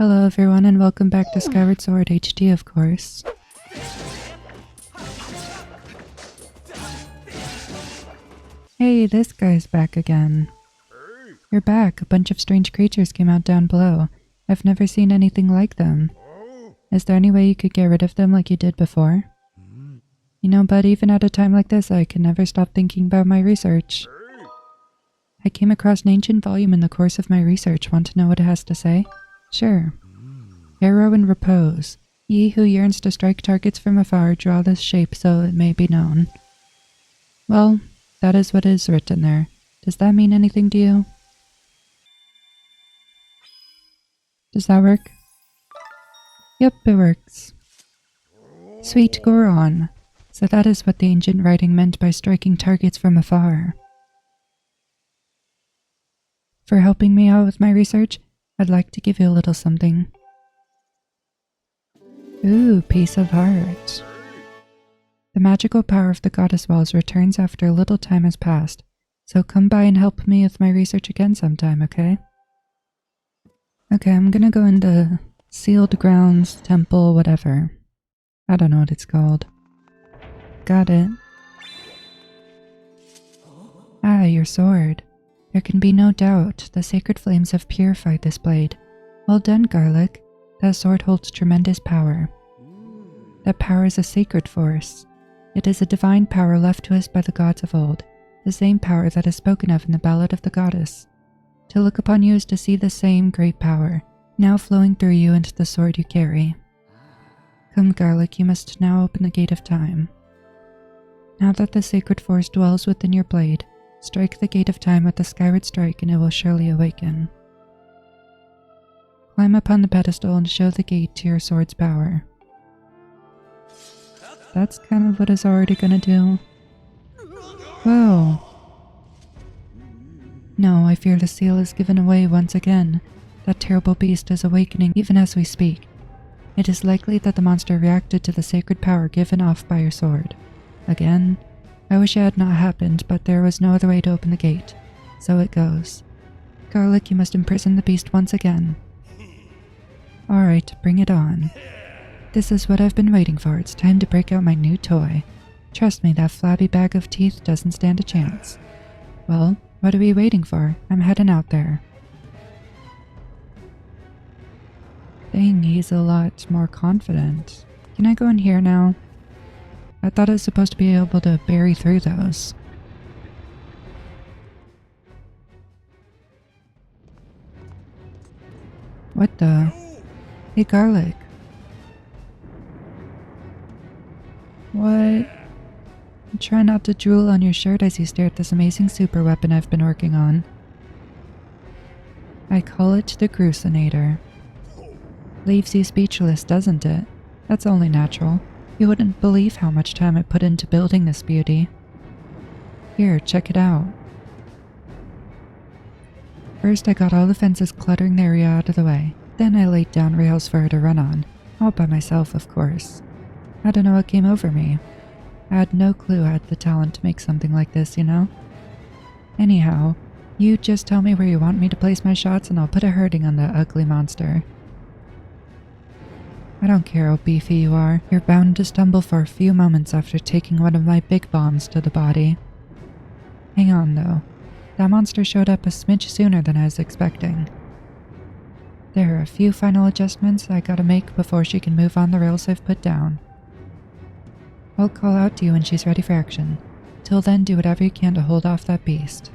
Hello everyone and welcome back to Skyward Sword HD, of course. Hey, this guy's back again. You're back. A bunch of strange creatures came out down below. I've never seen anything like them. Is there any way you could get rid of them like you did before? You know, bud, even at a time like this, I can never stop thinking about my research. I came across an ancient volume in the course of my research. Want to know what it has to say? Sure. Arrow in repose. Ye who yearns to strike targets from afar, draw this shape so it may be known. Well, that is what is written there. Does that mean anything to you? Does that work? Yep, it works. Sweet, go on. So that is what the ancient writing meant by striking targets from afar. For helping me out with my research, I'd like to give you a little something. Ooh, Piece of Heart. The magical power of the goddess walls returns after a little time has passed, so come by and help me with my research again sometime, okay? Okay, I'm gonna go into Sealed Grounds, Temple, whatever. I don't know what it's called. Got it. Ah, your sword. There can be no doubt the sacred flames have purified this blade. Well done, Garlic. That sword holds tremendous power. That power is a sacred force. It is a divine power left to us by the gods of old, the same power that is spoken of in the Ballad of the Goddess. To look upon you is to see the same great power, now flowing through you into the sword you carry. Come, Garlic, you must now open the gate of time. Now that the sacred force dwells within your blade, strike the gate of time with the skyward strike and it will surely awaken. Climb upon the pedestal and show the gate to your sword's power. That's kind of what it's already gonna do. Whoa. No, I fear the seal is given away once again. That terrible beast is awakening even as we speak. It is likely that the monster reacted to the sacred power given off by your sword. Again, I wish it had not happened, but there was no other way to open the gate. So it goes. Garlic, you must imprison the beast once again. Alright, bring it on. This is what I've been waiting for. It's time to break out my new toy. Trust me, that flabby bag of teeth doesn't stand a chance. Well, what are we waiting for? I'm heading out there. Dang, he's a lot more confident. Can I go in here now? I thought I was supposed to be able to bury through those. What the? Hey, Garlic. What? Try not to drool on your shirt as you stare at this amazing super weapon I've been working on. I call it the Gruesinator. Leaves you speechless, doesn't it? That's only natural. You wouldn't believe how much time I put into building this beauty. Here, check it out. First, I got all the fences cluttering the area out of the way. Then I laid down rails for her to run on. All by myself, of course. I don't know what came over me. I had no clue I had the talent to make something like this, you know? Anyhow, you just tell me where you want me to place my shots and I'll put a hurting on that ugly monster. I don't care how beefy you are, you're bound to stumble for a few moments after taking one of my big bombs to the body. Hang on though, that monster showed up a smidge sooner than I was expecting. There are a few final adjustments I gotta make before she can move on the rails I've put down. I'll call out to you when she's ready for action. Till then, do whatever you can to hold off that beast.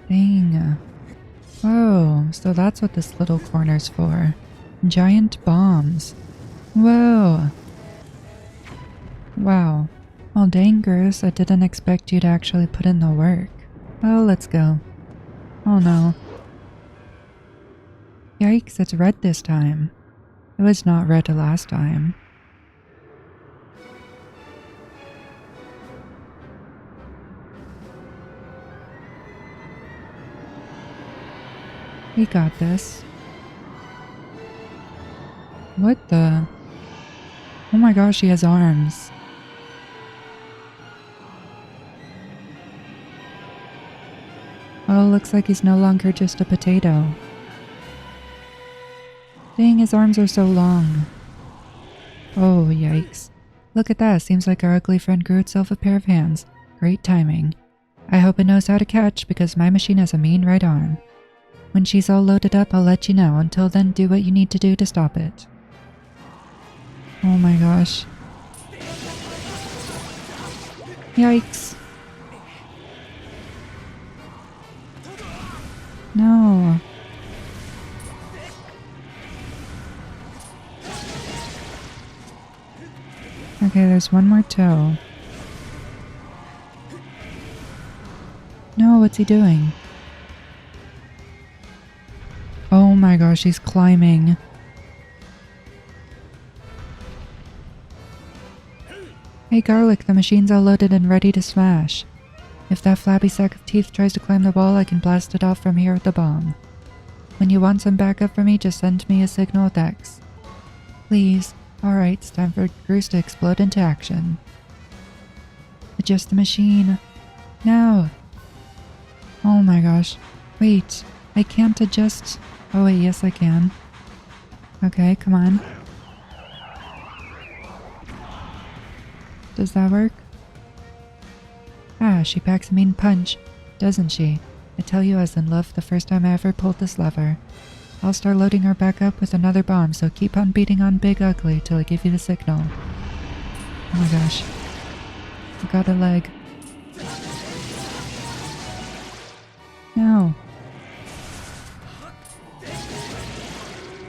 Dang. Whoa, so that's what this little corner's for. Giant bombs. Whoa. Wow. Well, dang, Gers, I didn't expect you to actually put in the work. Well, let's go. Oh no. Yikes, it's red this time. It was not red last time. We got this. What the? Oh my gosh, he has arms. Well, looks like he's no longer just a potato. Dang, his arms are so long. Oh, yikes. Look at that, seems like our ugly friend grew itself a pair of hands. Great timing. I hope it knows how to catch because my machine has a mean right arm. When she's all loaded up, I'll let you know. Until then, do what you need to do to stop it. Oh my gosh. Yikes. No. Okay, there's one more toe. No, what's he doing? Oh my gosh, he's climbing. Hey Garlic, the machine's all loaded and ready to smash. If that flabby sack of teeth tries to climb the wall, I can blast it off from here with the bomb. When you want some backup from me, just send me a signal with X. Please. Alright, it's time for Groose to explode into action. Adjust the machine. Now! Oh my gosh. Wait, I can't adjust... Oh wait, yes I can. Okay, come on. Does that work? Ah, she packs a mean punch, doesn't she? I tell you, I was in love the first time I ever pulled this lever. I'll start loading her back up with another bomb, so keep on beating on Big Ugly till I give you the signal. Oh my gosh. I got a leg. No.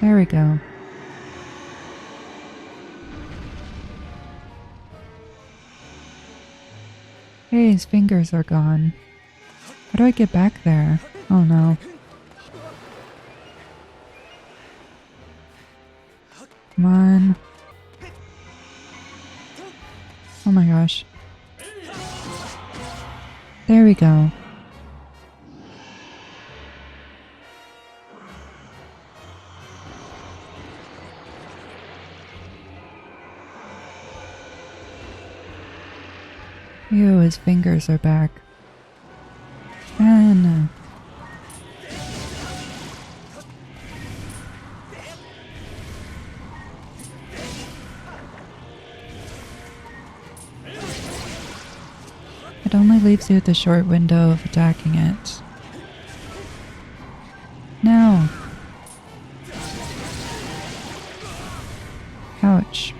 There we go. Hey, his fingers are gone. How do I get back there? Oh no. Come on. Oh my gosh. There we go. Ew, his fingers are back. Man. It only leaves you with a short window of attacking it. No. Ouch.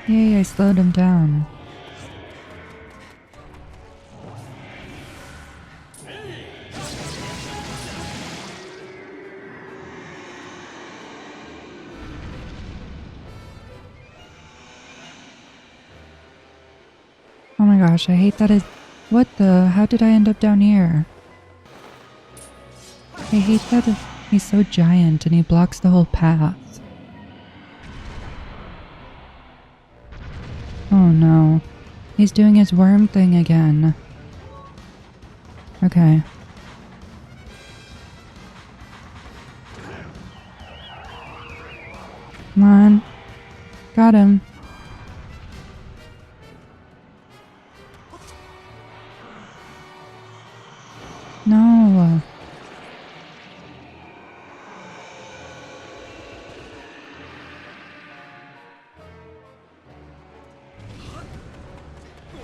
Yay, I slowed him down. Oh my gosh, I hate that it... What the... How did I end up down here? I hate that he's so giant and he blocks the whole path. Oh no. He's doing his worm thing again. Okay. Come on. Got him. No.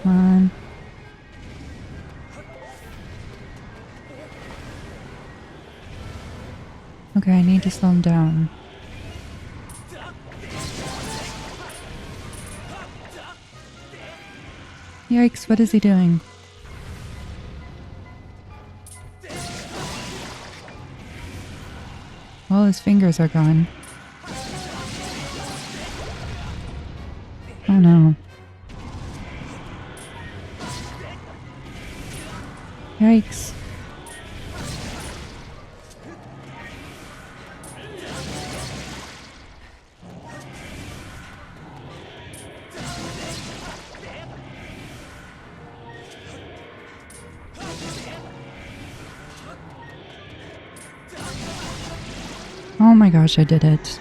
Come on. Okay, I need to slow him down. Yikes, what is he doing? All his fingers are gone. Oh no. Yikes. Oh my gosh, I did it.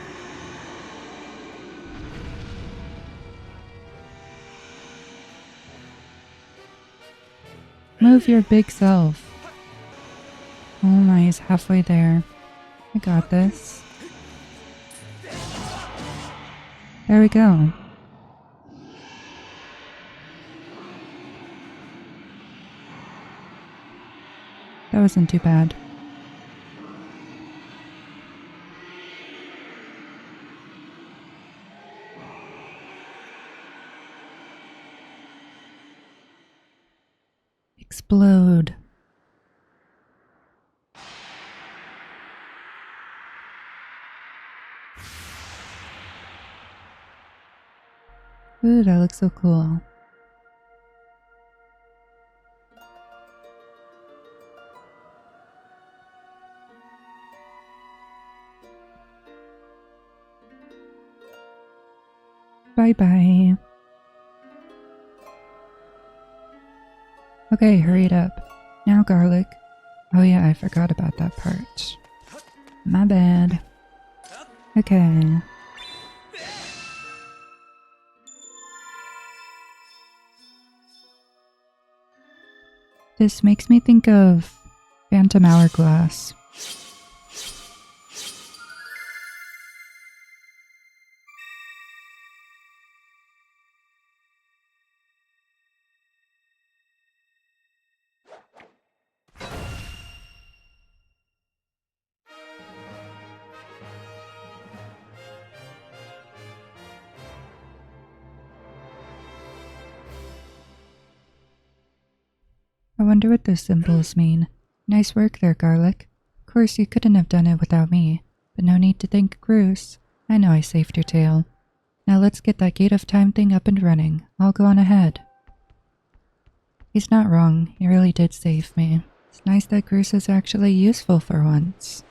Move your big self. Oh my, he's halfway there. I got this. There we go. That wasn't too bad. Explode. Ooh, that looks so cool. Bye-bye. Okay, hurry it up. Now, garlic. Oh yeah, I forgot about that part. My bad. Okay. This makes me think of Phantom Hourglass. I wonder what those symbols mean. Nice work there, Garlic. Of course, you couldn't have done it without me, but no need to thank Bruce. I know I saved your tail. Now let's get that Gate of Time thing up and running. I'll go on ahead. He's not wrong. He really did save me. It's nice that Bruce is actually useful for once.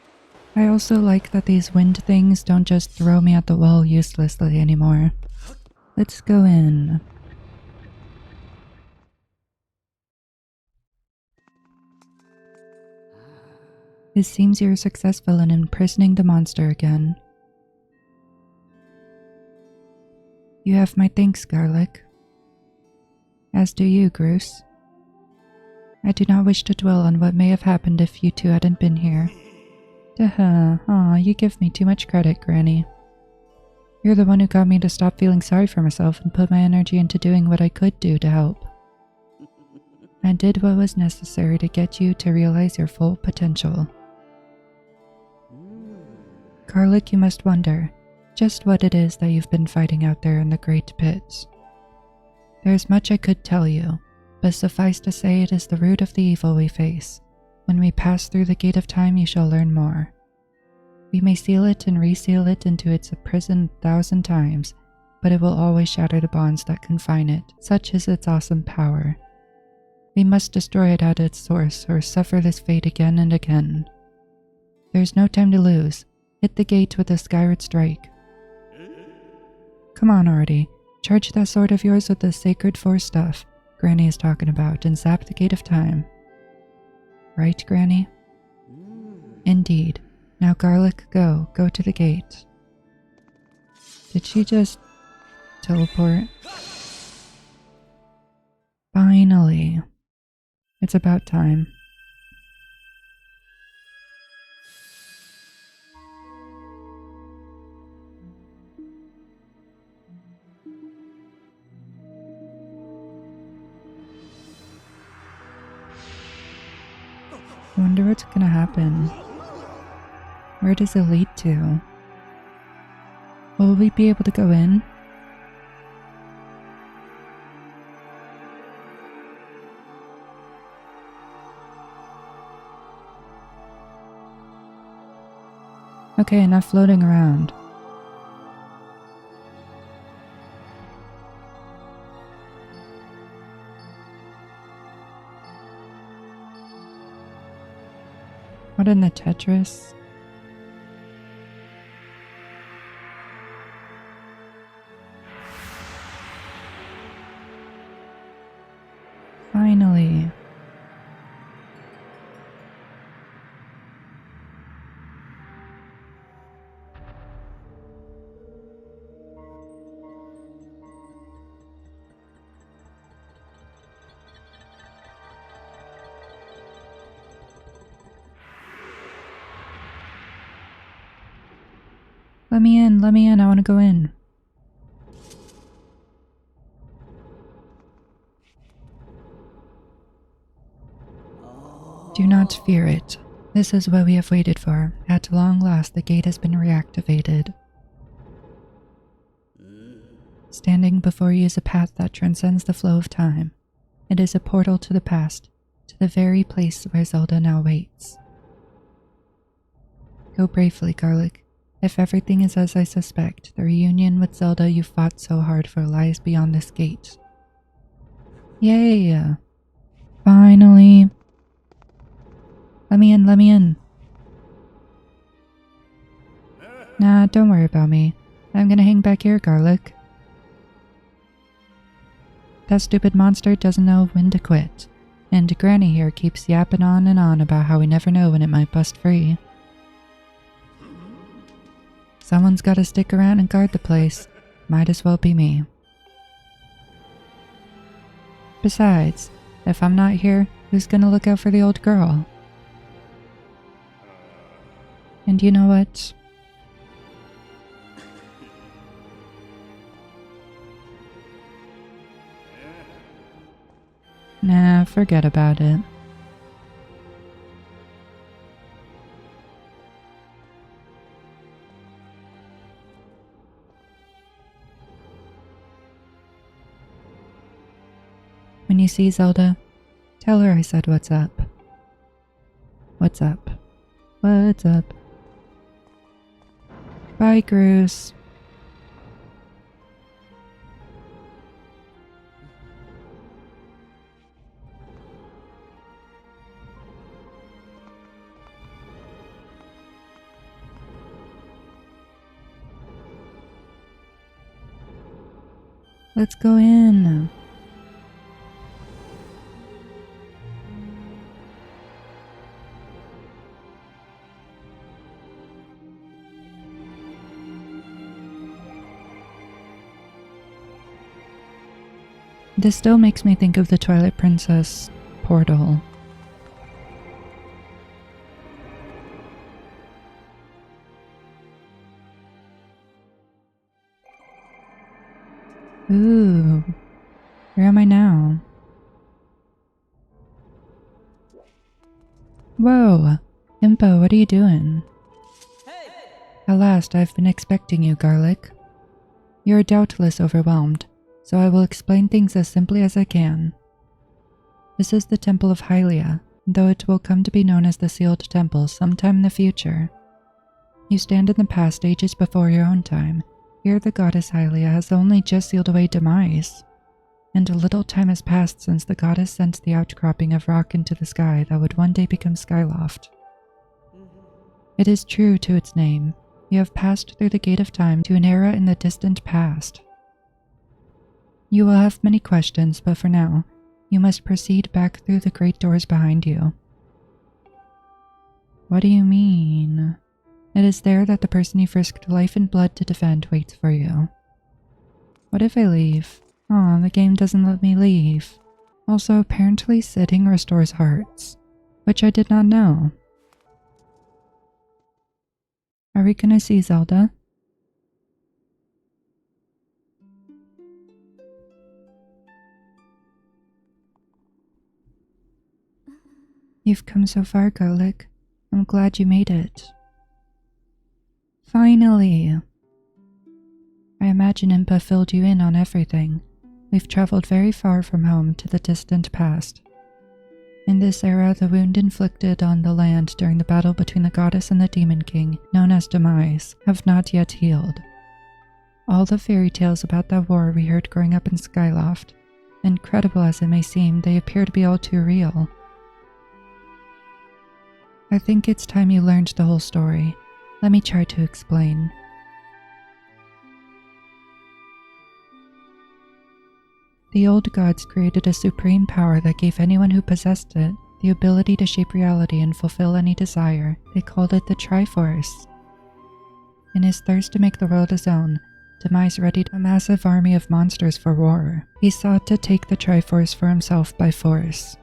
I also like that these wind things don't just throw me at the wall uselessly anymore. Let's go in. It seems you're successful in imprisoning the monster again. You have my thanks, Garlic. As do you, Bruce. I do not wish to dwell on what may have happened if you two hadn't been here. Duh, aw, you give me too much credit, Granny. You're the one who got me to stop feeling sorry for myself and put my energy into doing what I could do to help. I did what was necessary to get you to realize your full potential. Garlic, you must wonder just what it is that you've been fighting out there in the Great Pits. There's much I could tell you, but suffice to say it is the root of the evil we face. When we pass through the Gate of Time, you shall learn more. We may seal it and reseal it into its prison 1,000 times, but it will always shatter the bonds that confine it. Such is its awesome power. We must destroy it at its source or suffer this fate again and again. There's no time to lose. Hit the gate with a Skyward strike. Come on already. Charge that sword of yours with the sacred force stuff Granny is talking about and zap the Gate of Time. Right, Granny? Indeed. Now, Garlic, go to the gate. Did she just teleport? Finally. It's about time. I wonder what's gonna happen. Where does it lead to? Will we be able to go in? Okay, enough floating around. What in the Tetris? Finally. Let me in, I want to go in. Do not fear it. This is what we have waited for. At long last, the gate has been reactivated. Standing before you is a path that transcends the flow of time. It is a portal to the past, to the very place where Zelda now waits. Go bravely, Garlic. If everything is as I suspect, the reunion with Zelda you fought so hard for lies beyond this gate. Yay! Finally. Let me in. Nah, don't worry about me. I'm gonna hang back here, Garlic. That stupid monster doesn't know when to quit, and Granny here keeps yapping on and on about how we never know when it might bust free. Someone's gotta stick around and guard the place. Might as well be me. Besides, if I'm not here, who's gonna look out for the old girl? And you know what? Nah, forget about it. When you see Zelda, tell her I said what's up. What's up? What's up? Bye, Groose. Let's go in. This still makes me think of the Twilight Princess portal. Ooh, where am I now? Whoa, Impa, what are you doing? Hey. At last, I've been expecting you, Garlic. You're doubtless overwhelmed, so I will explain things as simply as I can. This is the Temple of Hylia, though it will come to be known as the Sealed Temple sometime in the future. You stand in the past ages before your own time. Here the goddess Hylia has only just sealed away demise, and a little time has passed since the goddess sent the outcropping of rock into the sky that would one day become Skyloft. It is true to its name. You have passed through the gate of time to an era in the distant past. You will have many questions, but for now, you must proceed back through the great doors behind you. What do you mean? It is there that the person you risked life and blood to defend waits for you. What if I leave? Aw, the game doesn't let me leave. Also, apparently sitting restores hearts, which I did not know. Are we gonna see Zelda? You've come so far, Garlic. I'm glad you made it. Finally! I imagine Impa filled you in on everything. We've traveled very far from home to the distant past. In this era, the wound inflicted on the land during the battle between the goddess and the demon king, known as Demise, have not yet healed. All the fairy tales about that war we heard growing up in Skyloft, incredible as it may seem, they appear to be all too real. I think it's time you learned the whole story. Let me try to explain. The old gods created a supreme power that gave anyone who possessed it the ability to shape reality and fulfill any desire. They called it the Triforce. In his thirst to make the world his own, Demise readied a massive army of monsters for war. He sought to take the Triforce for himself by force.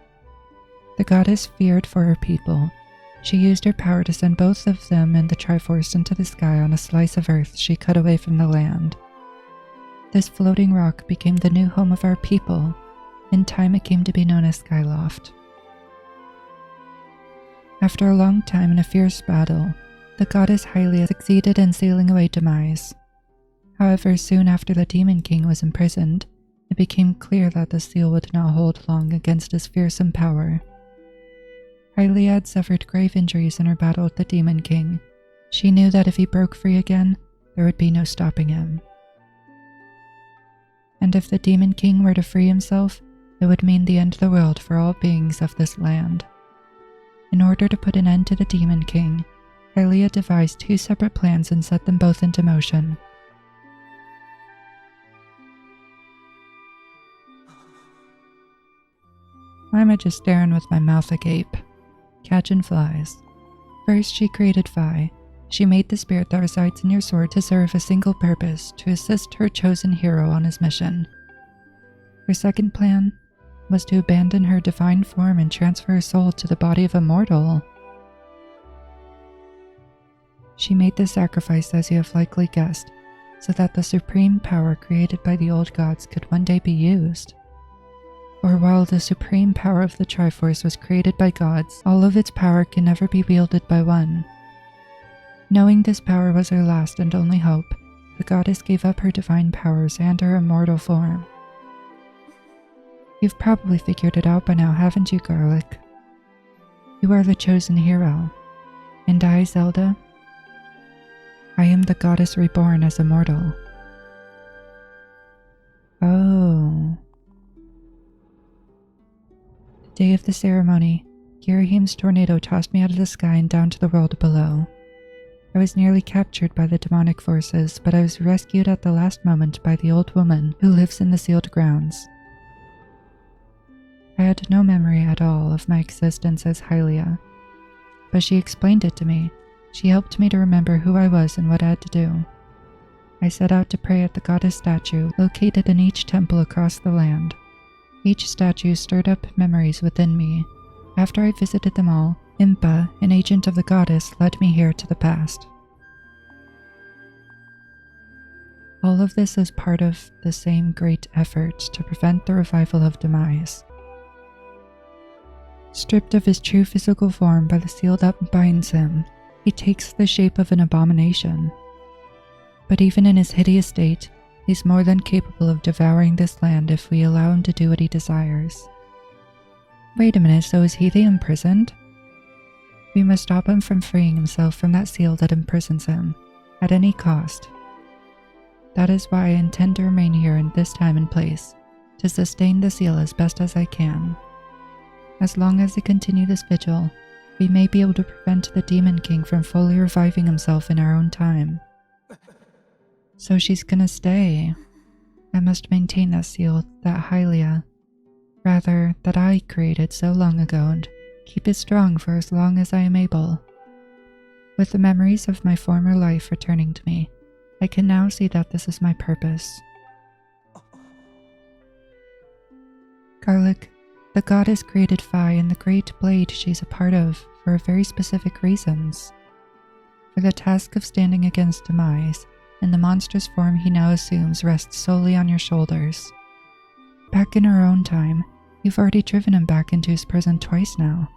The goddess feared for her people. She used her power to send both of them and the Triforce into the sky on a slice of earth she cut away from the land. This floating rock became the new home of our people. In time it came to be known as Skyloft. After a long time and a fierce battle, the goddess Hylia succeeded in sealing away Demise. However, soon after the Demon King was imprisoned, it became clear that the seal would not hold long against his fearsome power. Hylia had suffered grave injuries in her battle with the Demon King. She knew that if he broke free again, there would be no stopping him. And if the Demon King were to free himself, it would mean the end of the world for all beings of this land. In order to put an end to the Demon King, Hylia devised 2 separate plans and set them both into motion. Why am I just staring with my mouth agape? Catching flies. First, she created Phi. She made the spirit that resides in your sword to serve a single purpose, to assist her chosen hero on his mission. Her second plan was to abandon her divine form and transfer her soul to the body of a mortal. She made this sacrifice, as you have likely guessed, so that the supreme power created by the old gods could one day be used. Or while the supreme power of the Triforce was created by gods, all of its power can never be wielded by one. Knowing this power was her last and only hope, the goddess gave up her divine powers and her immortal form. You've probably figured it out by now, haven't you, Garlic? You are the chosen hero. And I, Zelda? I am the goddess reborn as a mortal. Oh. The day of the ceremony, Girahim's tornado tossed me out of the sky and down to the world below. I was nearly captured by the demonic forces, but I was rescued at the last moment by the old woman who lives in the sealed grounds. I had no memory at all of my existence as Hylia, but she explained it to me. She helped me to remember who I was and what I had to do. I set out to pray at the goddess statue located in each temple across the land. Each statue stirred up memories within me. After I visited them all, Impa, an agent of the goddess, led me here to the past. All of this is part of the same great effort to prevent the revival of Demise. Stripped of his true physical form by the seal that binds him, he takes the shape of an abomination. But even in his hideous state, he's more than capable of devouring this land if we allow him to do what he desires. Wait a minute, so is he the imprisoned? We must stop him from freeing himself from that seal that imprisons him, at any cost. That is why I intend to remain here in this time and place, to sustain the seal as best as I can. As long as I continue this vigil, we may be able to prevent the Demon King from fully reviving himself in our own time. So she's gonna stay. I must maintain that seal, that Hylia, that I created so long ago, and keep it strong for as long as I am able. With the memories of my former life returning to me, I can now see that this is my purpose. Garlic, the goddess created Phi and the great blade she's a part of for very specific reasons. For the task of standing against Demise, and the monstrous form he now assumes rests solely on your shoulders. Back in her own time, you've already driven him back into his prison twice now.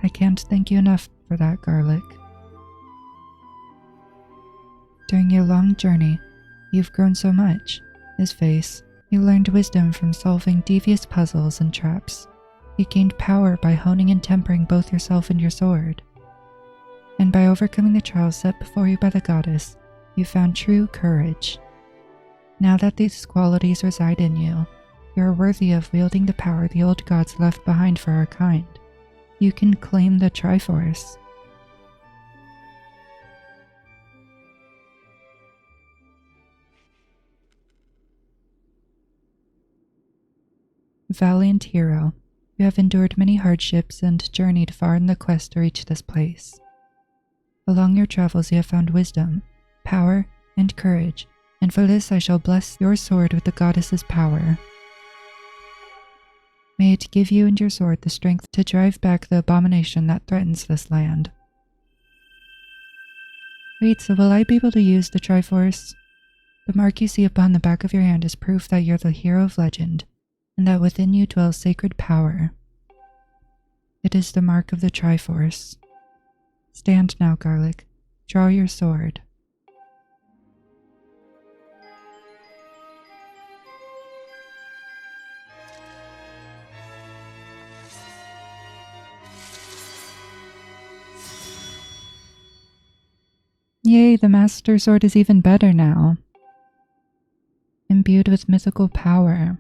I can't thank you enough for that, Garlic. During your long journey, you've grown so much. His face, you learned wisdom from solving devious puzzles and traps. You gained power by honing and tempering both yourself and your sword. And by overcoming the trials set before you by the goddess, you found true courage. Now that these qualities reside in you, you are worthy of wielding the power the old gods left behind for our kind. You can claim the Triforce. Valiant hero, you have endured many hardships and journeyed far in the quest to reach this place. Along your travels you have found wisdom, power, and courage, and for this I shall bless your sword with the goddess's power. May it give you and your sword the strength to drive back the abomination that threatens this land, Wait, so will I be able to use the Triforce? The mark you see upon the back of your hand is proof that you're the hero of legend, and that within you dwells sacred power. It is the mark of the Triforce. Stand now, Garlic. Draw your sword. Yay, the Master Sword is even better now. Imbued with mythical power.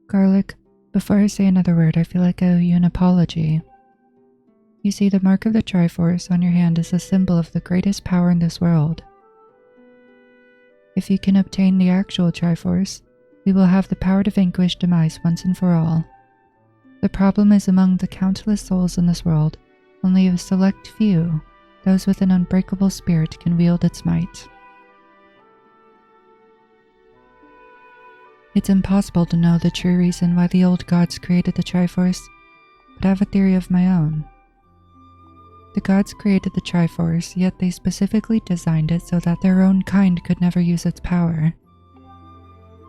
Garlic, before I say another word, I feel like I owe you an apology. You see, the mark of the Triforce on your hand is a symbol of the greatest power in this world. If you can obtain the actual Triforce, we will have the power to vanquish demise once and for all. The problem is among the countless souls in this world, only a select few, those with an unbreakable spirit, can wield its might. It's impossible to know the true reason why the old gods created the Triforce, but I have a theory of my own. The gods created the Triforce, yet they specifically designed it so that their own kind could never use its power.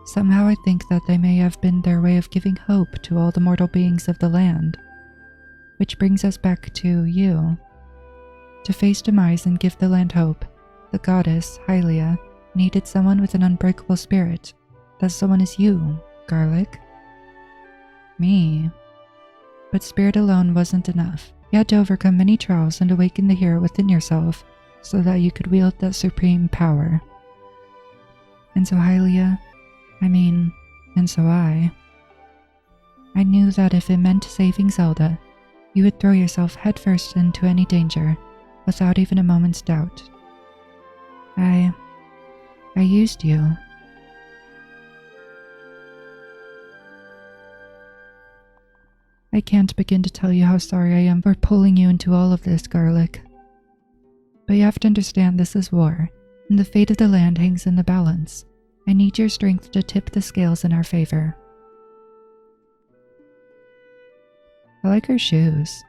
Somehow I think that they may have been their way of giving hope to all the mortal beings of the land. Which brings us back to you. To face demise and give the land hope, the goddess, Hylia, needed someone with an unbreakable spirit. That someone is you, Garlic. Me. But spirit alone wasn't enough. You had to overcome many trials and awaken the hero within yourself so that you could wield that supreme power. And so Hylia, and so I knew that if it meant saving Zelda, you would throw yourself headfirst into any danger, without even a moment's doubt. I used you. I can't begin to tell you how sorry I am for pulling you into all of this, Garlic. But you have to understand this is war, and the fate of the land hangs in the balance. I need your strength to tip the scales in our favor. I like her shoes.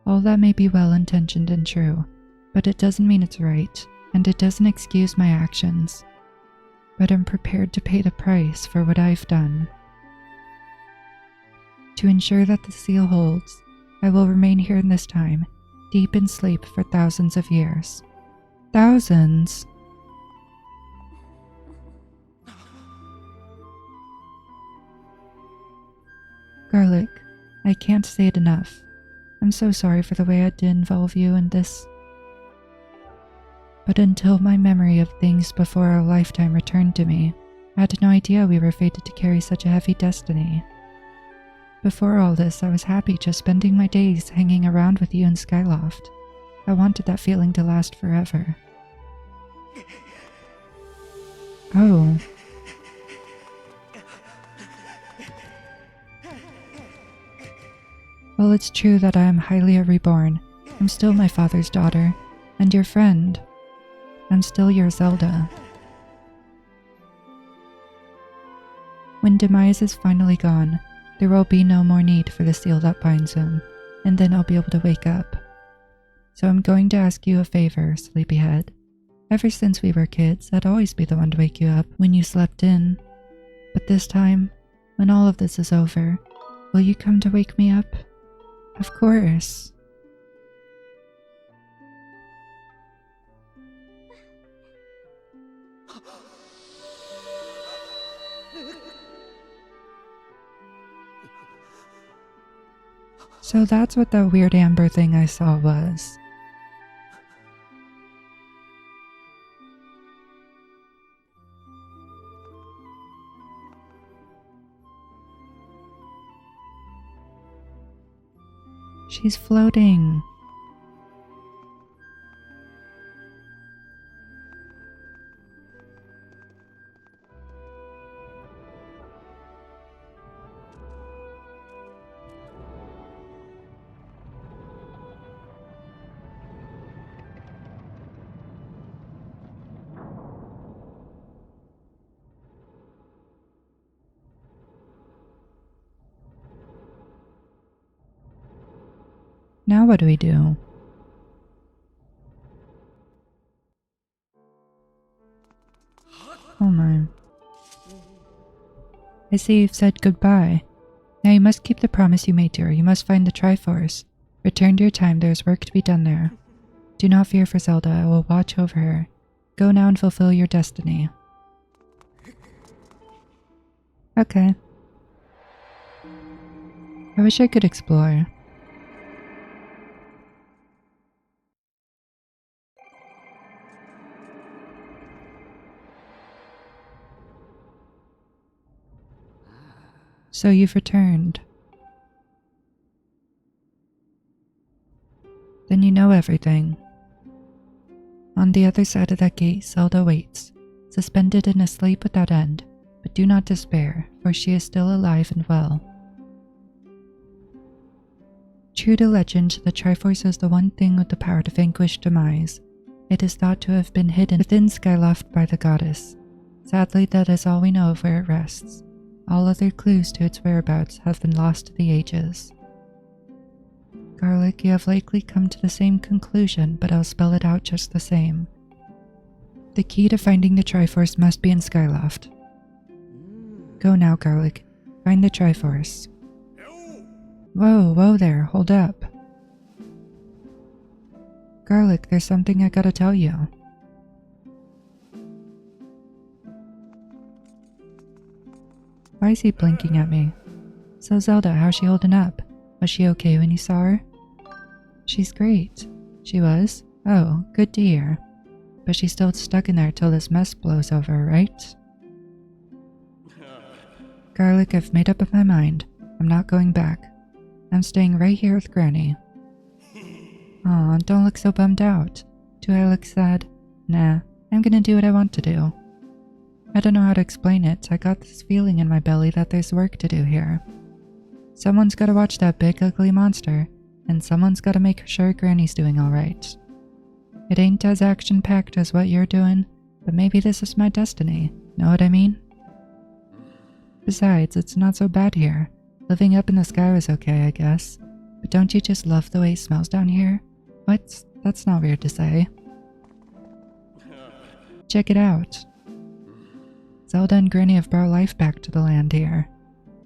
All that may be well-intentioned and true, but it doesn't mean it's right, and it doesn't excuse my actions. But I'm prepared to pay the price for what I've done. To ensure that the seal holds, I will remain here in this time, deep in sleep for thousands of years. Thousands! Garlic, I can't say it enough. I'm so sorry for the way I had to involve you in this. But until my memory of things before our lifetime returned to me, I had no idea we were fated to carry such a heavy destiny. Before all this, I was happy just spending my days hanging around with you in Skyloft. I wanted that feeling to last forever. Oh. Well, it's true that I am Hylia reborn. I'm still my father's daughter, and your friend. I'm still your Zelda. When Demise is finally gone, there will be no more need for the seal that binds him, and then I'll be able to wake up. So I'm going to ask you a favor, Sleepyhead. Ever since we were kids, I'd always be the one to wake you up when you slept in. But this time, when all of this is over, will you come to wake me up? Of course. So that's what that weird amber thing I saw was. She's floating. Now what do we do? Oh my. I see you've said goodbye. Now you must keep the promise you made to her. You must find the Triforce. Return to your time, there is work to be done there. Do not fear for Zelda, I will watch over her. Go now and fulfill your destiny. Okay. I wish I could explore. So you've returned. Then you know everything. On the other side of that gate, Zelda waits, suspended in a sleep without end. But do not despair, for she is still alive and well. True to legend, the Triforce is the one thing with the power to vanquish demise. It is thought to have been hidden within Skyloft by the goddess. Sadly, that is all we know of where it rests. All other clues to its whereabouts have been lost to the ages. Garlic, you have likely come to the same conclusion, but I'll spell it out just the same. The key to finding the Triforce must be in Skyloft. Go now, Garlic. Find the Triforce. Whoa there, hold up. Garlic, there's something I gotta tell you. Why is he blinking at me? So Zelda, how's she holding up? Was she okay when you saw her? She's great. She was? Oh, good to hear. But she's still stuck in there till this mess blows over, right? Garlic, I've made up my mind. I'm not going back. I'm staying right here with Granny. Aw, don't look so bummed out. Do I look sad? Nah, I'm gonna do what I want to do. I don't know how to explain it. I got this feeling in my belly that there's work to do here. Someone's gotta watch that big ugly monster, and someone's gotta make sure Granny's doing alright. It ain't as action-packed as what you're doing, but maybe this is my destiny. Know what I mean? Besides, it's not so bad here. Living up in the sky was okay, I guess. But don't you just love the way it smells down here? What? That's not weird to say. Check it out. Zelda and Granny have brought life back to the land here.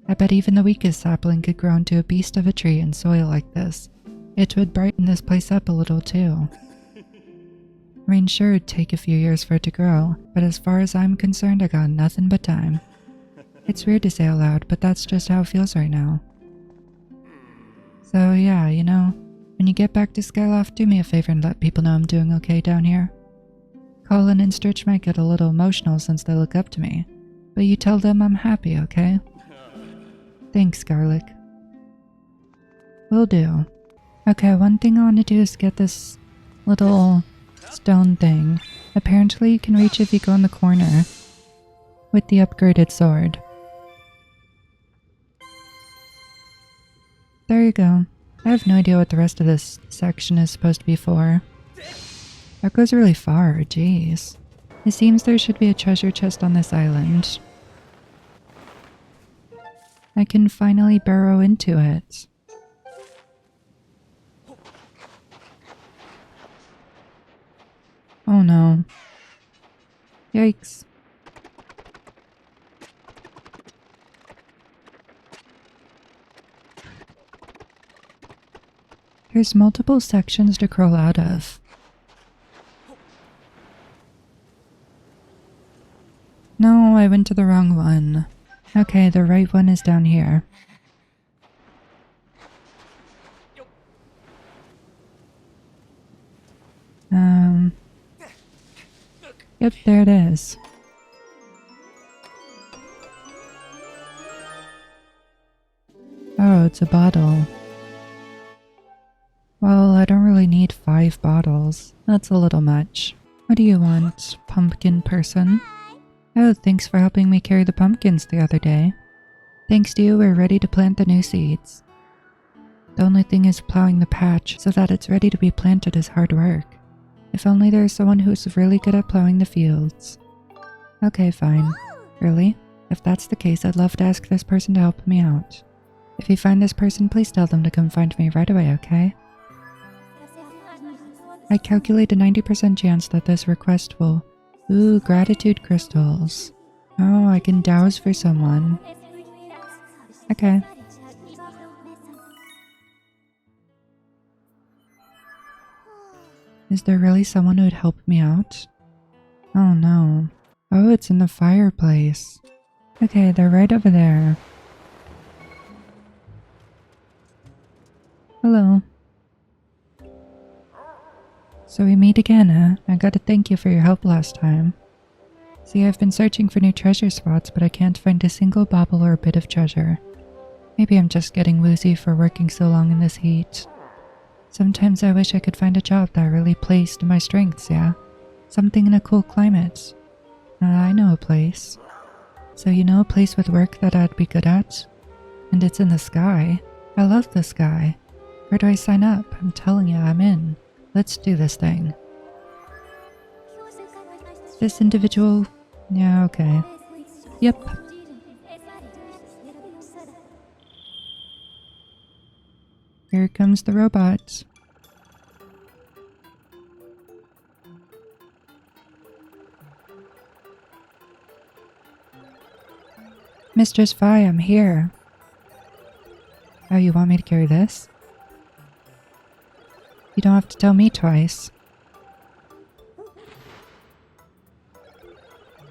I bet even the weakest sapling could grow into a beast of a tree in soil like this. It would brighten this place up a little too. I mean, sure, it'd take a few years for it to grow, but as far as I'm concerned, I got nothing but time. It's weird to say out loud, but that's just how it feels right now. So yeah, you know, when you get back to Skyloft, do me a favor and let people know I'm doing okay down here. Colin and Stritch might get a little emotional since they look up to me, but you tell them I'm happy, okay? Thanks, Garlic. Will do. Okay, one thing I want to do is get this little stone thing. Apparently you can reach if you go in the corner with the upgraded sword. There you go. I have no idea what the rest of this section is supposed to be for. That goes really far, jeez. It seems there should be a treasure chest on this island. I can finally burrow into it. Oh no. Yikes. There's multiple sections to crawl out of. No, I went to the wrong one. Okay, the right one is down here. Yep, there it is. Oh, it's a bottle. Well, I don't really need 5 bottles. That's a little much. What do you want, pumpkin person? Oh, thanks for helping me carry the pumpkins the other day. Thanks to you, we're ready to plant the new seeds. The only thing is plowing the patch so that it's ready to be planted is hard work. If only there's someone who's really good at plowing the fields. Okay, fine. Really? If that's the case, I'd love to ask this person to help me out. If you find this person, please tell them to come find me right away, okay? I calculate a 90% chance that this request will... Ooh, gratitude crystals. Oh, I can douse for someone. Okay. Is there really someone who would help me out? Oh no. Oh, it's in the fireplace. Okay, they're right over there. Hello. So we meet again, huh? I gotta thank you for your help last time. See, I've been searching for new treasure spots, but I can't find a single bauble or a bit of treasure. Maybe I'm just getting woozy for working so long in this heat. Sometimes I wish I could find a job that really plays to my strengths, yeah? Something in a cool climate. I know a place. So you know a place with work that I'd be good at? And it's in the sky. I love the sky. Where do I sign up? I'm telling you, I'm in. Let's do this thing. This individual... Yeah, okay. Yep. Here comes the robot. Mistress Vi, I'm here. Oh, you want me to carry this? You don't have to tell me twice.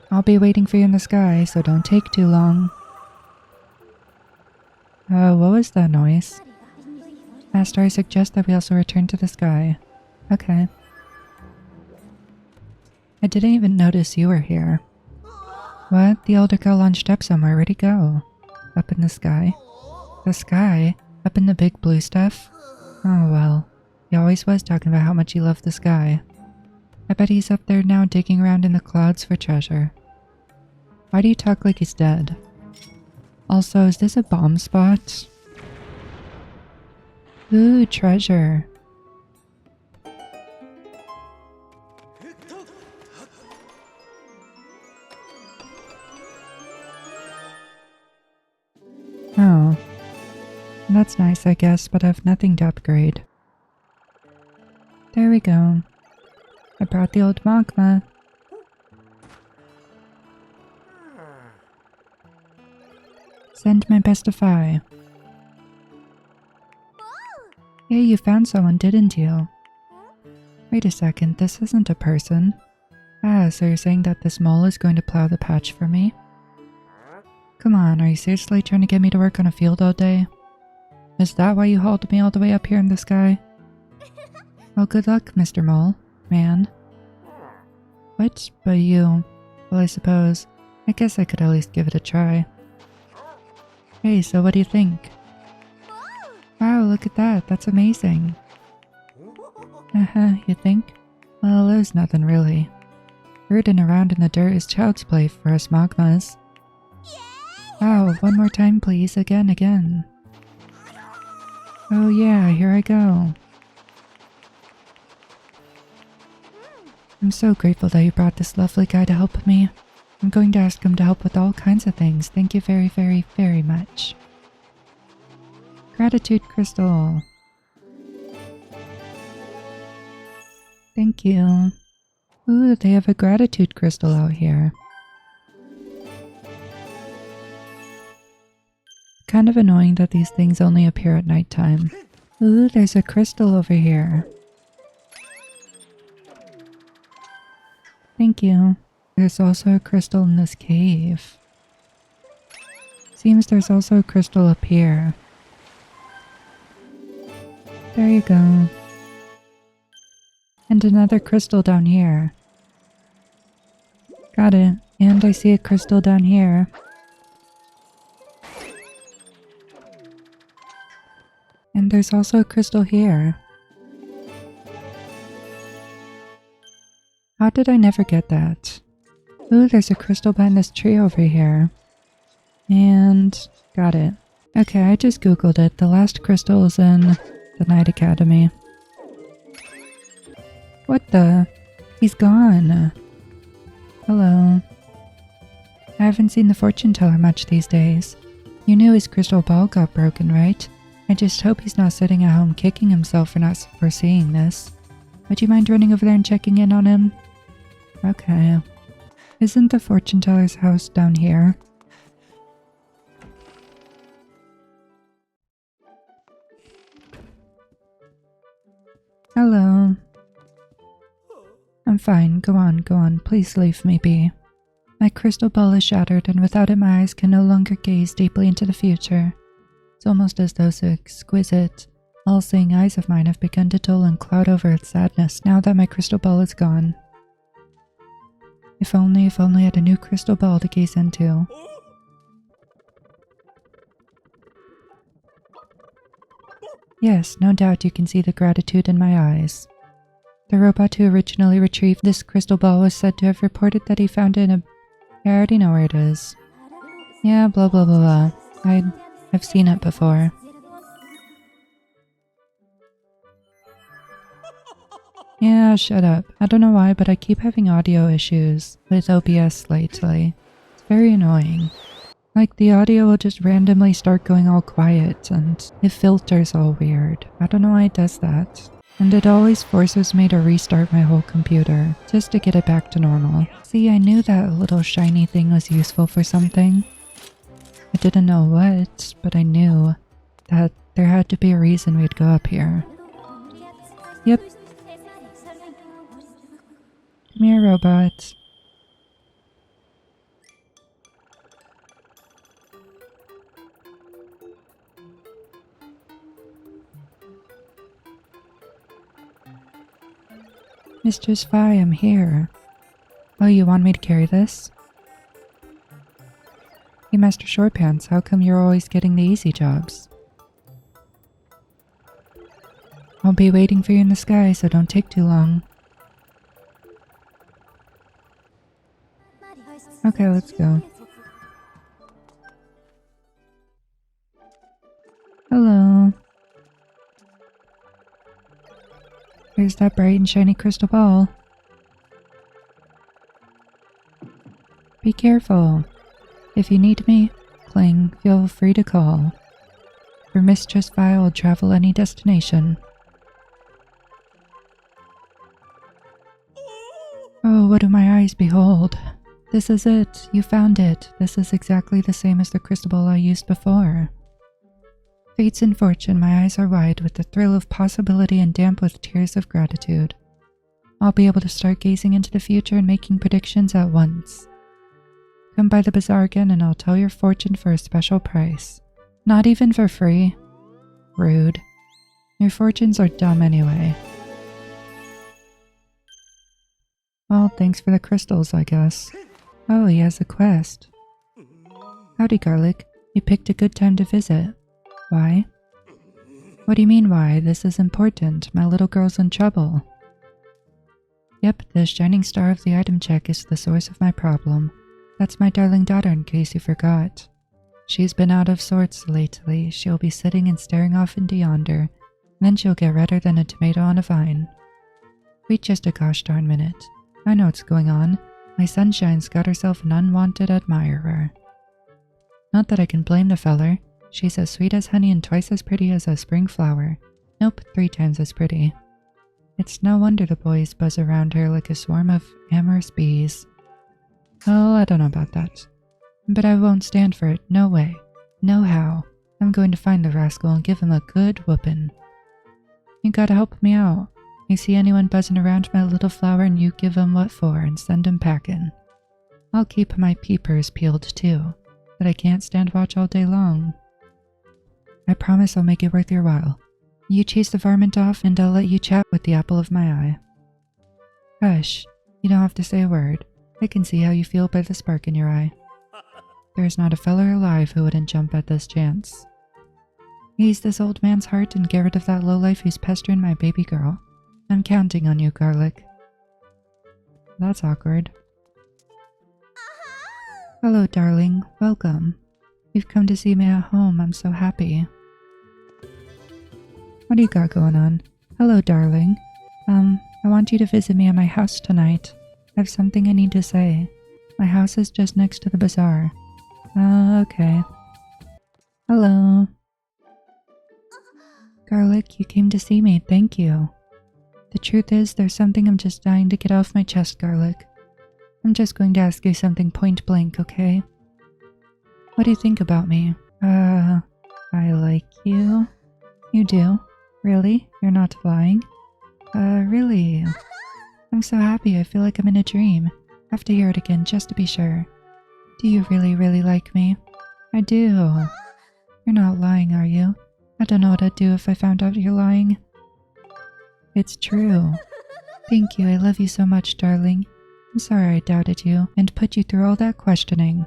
I'll be waiting for you in the sky, so don't take too long. What was that noise? Master, I suggest that we also return to the sky. Okay. I didn't even notice you were here. What? The older girl launched up somewhere. Where'd he go? Up in the sky? The sky? Up in the big blue stuff? Oh well. He always was talking about how much he loved the sky. I bet he's up there now digging around in the clouds for treasure. Why do you talk like he's dead? Also, is this a bomb spot? Ooh, treasure. Oh. That's nice, I guess, but I have nothing to upgrade. There we go. I brought the old magma. Send my best to Fi. Hey, you found someone, didn't you? Wait a second, this isn't a person. Ah, so you're saying that this mole is going to plow the patch for me? Come on, are you seriously trying to get me to work on a field all day? Is that why you hauled me all the way up here in the sky? Well, good luck, Mr. Mole. Man. What? But you... Well, I suppose... I guess I could at least give it a try. Hey, so what do you think? Wow, look at that. That's amazing. You think? Well, there's nothing really. Rooting around in the dirt is child's play for us magmas. Wow, one more time please. Again. Oh yeah, here I go. I'm so grateful that you brought this lovely guy to help me. I'm going to ask him to help with all kinds of things. Thank you very, very, very much. Gratitude crystal. Thank you. Ooh, they have a gratitude crystal out here. Kind of annoying that these things only appear at nighttime. Ooh, there's a crystal over here. Thank you. There's also a crystal in this cave. Seems there's also a crystal up here. There you go. And another crystal down here. Got it. And I see a crystal down here. And there's also a crystal here. How did I never get that? Ooh, there's a crystal behind this tree over here. And... got it. Okay, I just googled it. The last crystal is in the Night Academy. What the? He's gone. Hello. I haven't seen the fortune teller much these days. You knew his crystal ball got broken, right? I just hope he's not sitting at home kicking himself for not foreseeing this. Would you mind running over there and checking in on him? Okay. Isn't the fortune teller's house down here? Hello. I'm fine. Go on. Please leave me be. My crystal ball is shattered, and without it my eyes can no longer gaze deeply into the future. It's almost as those exquisite, all-seeing eyes of mine have begun to dull and cloud over its sadness now that my crystal ball is gone. If only I had a new crystal ball to gaze into. Yes, no doubt you can see the gratitude in my eyes. The robot who originally retrieved this crystal ball was said to have reported that he found it in a... I already know where it is. Yeah, blah blah blah blah. I've seen it before. Yeah, shut up. I don't know why, but I keep having audio issues with OBS lately. It's very annoying. Like, the audio will just randomly start going all quiet, and it filters all weird. I don't know why it does that. And it always forces me to restart my whole computer, just to get it back to normal. See, I knew that little shiny thing was useful for something. I didn't know what, but I knew that there had to be a reason we'd go up here. Yep. Come here, robot. Mistress Vi, I'm here. Oh, you want me to carry this? Hey, Master Shortpants, how come you're always getting the easy jobs? I'll be waiting for you in the sky, so don't take too long. Okay, let's go. Hello. There's that bright and shiny crystal ball. Be careful. If you need me, Kling, feel free to call. For Mistress Vi will travel any destination. Oh, what do my eyes behold? This is it. You found it. This is exactly the same as the crystal ball I used before. Fates and fortune, my eyes are wide with the thrill of possibility and damp with tears of gratitude. I'll be able to start gazing into the future and making predictions at once. Come by the bazaar again and I'll tell your fortune for a special price. Not even for free. Rude. Your fortunes are dumb anyway. Well, thanks for the crystals, I guess. Oh, he has a quest. Howdy, Garlic. You picked a good time to visit. Why? What do you mean why? This is important. My little girl's in trouble. Yep, the shining star of the item check is the source of my problem. That's my darling daughter, in case you forgot. She's been out of sorts lately. She'll be sitting and staring off into yonder. Then she'll get redder than a tomato on a vine. Wait just a gosh darn minute. I know what's going on. My sunshine's got herself an unwanted admirer. Not that I can blame the feller. She's as sweet as honey and twice as pretty as a spring flower. Nope, 3 times as pretty. It's no wonder the boys buzz around her like a swarm of amorous bees. Oh, I don't know about that. But I won't stand for it, no way. No how. I'm going to find the rascal and give him a good whoopin'. You gotta help me out. You see anyone buzzing around my little flower and you give him what for and send him packin'. I'll keep my peepers peeled too, but I can't stand watch all day long. I promise I'll make it worth your while. You chase the varmint off and I'll let you chat with the apple of my eye. Hush, you don't have to say a word. I can see how you feel by the spark in your eye. There's not a feller alive who wouldn't jump at this chance. Ease this old man's heart and get rid of that lowlife who's pestering my baby girl. I'm counting on you, Garlic. That's awkward. Hello, darling. Welcome. You've come to see me at home. I'm so happy. What do you got going on? Hello, darling. I want you to visit me at my house tonight. I have something I need to say. My house is just next to the bazaar. Okay. Hello. Garlic, you came to see me. Thank you. The truth is, there's something I'm just dying to get off my chest, Garlic. I'm just going to ask you something point blank, okay? What do you think about me? I like you. You do? Really? You're not lying? Really? I'm so happy, I feel like I'm in a dream. Have to hear it again just to be sure. Do you really, really like me? I do. You're not lying, are you? I don't know what I'd do if I found out you're lying. It's true. Thank you, I love you so much, darling. I'm sorry I doubted you and put you through all that questioning.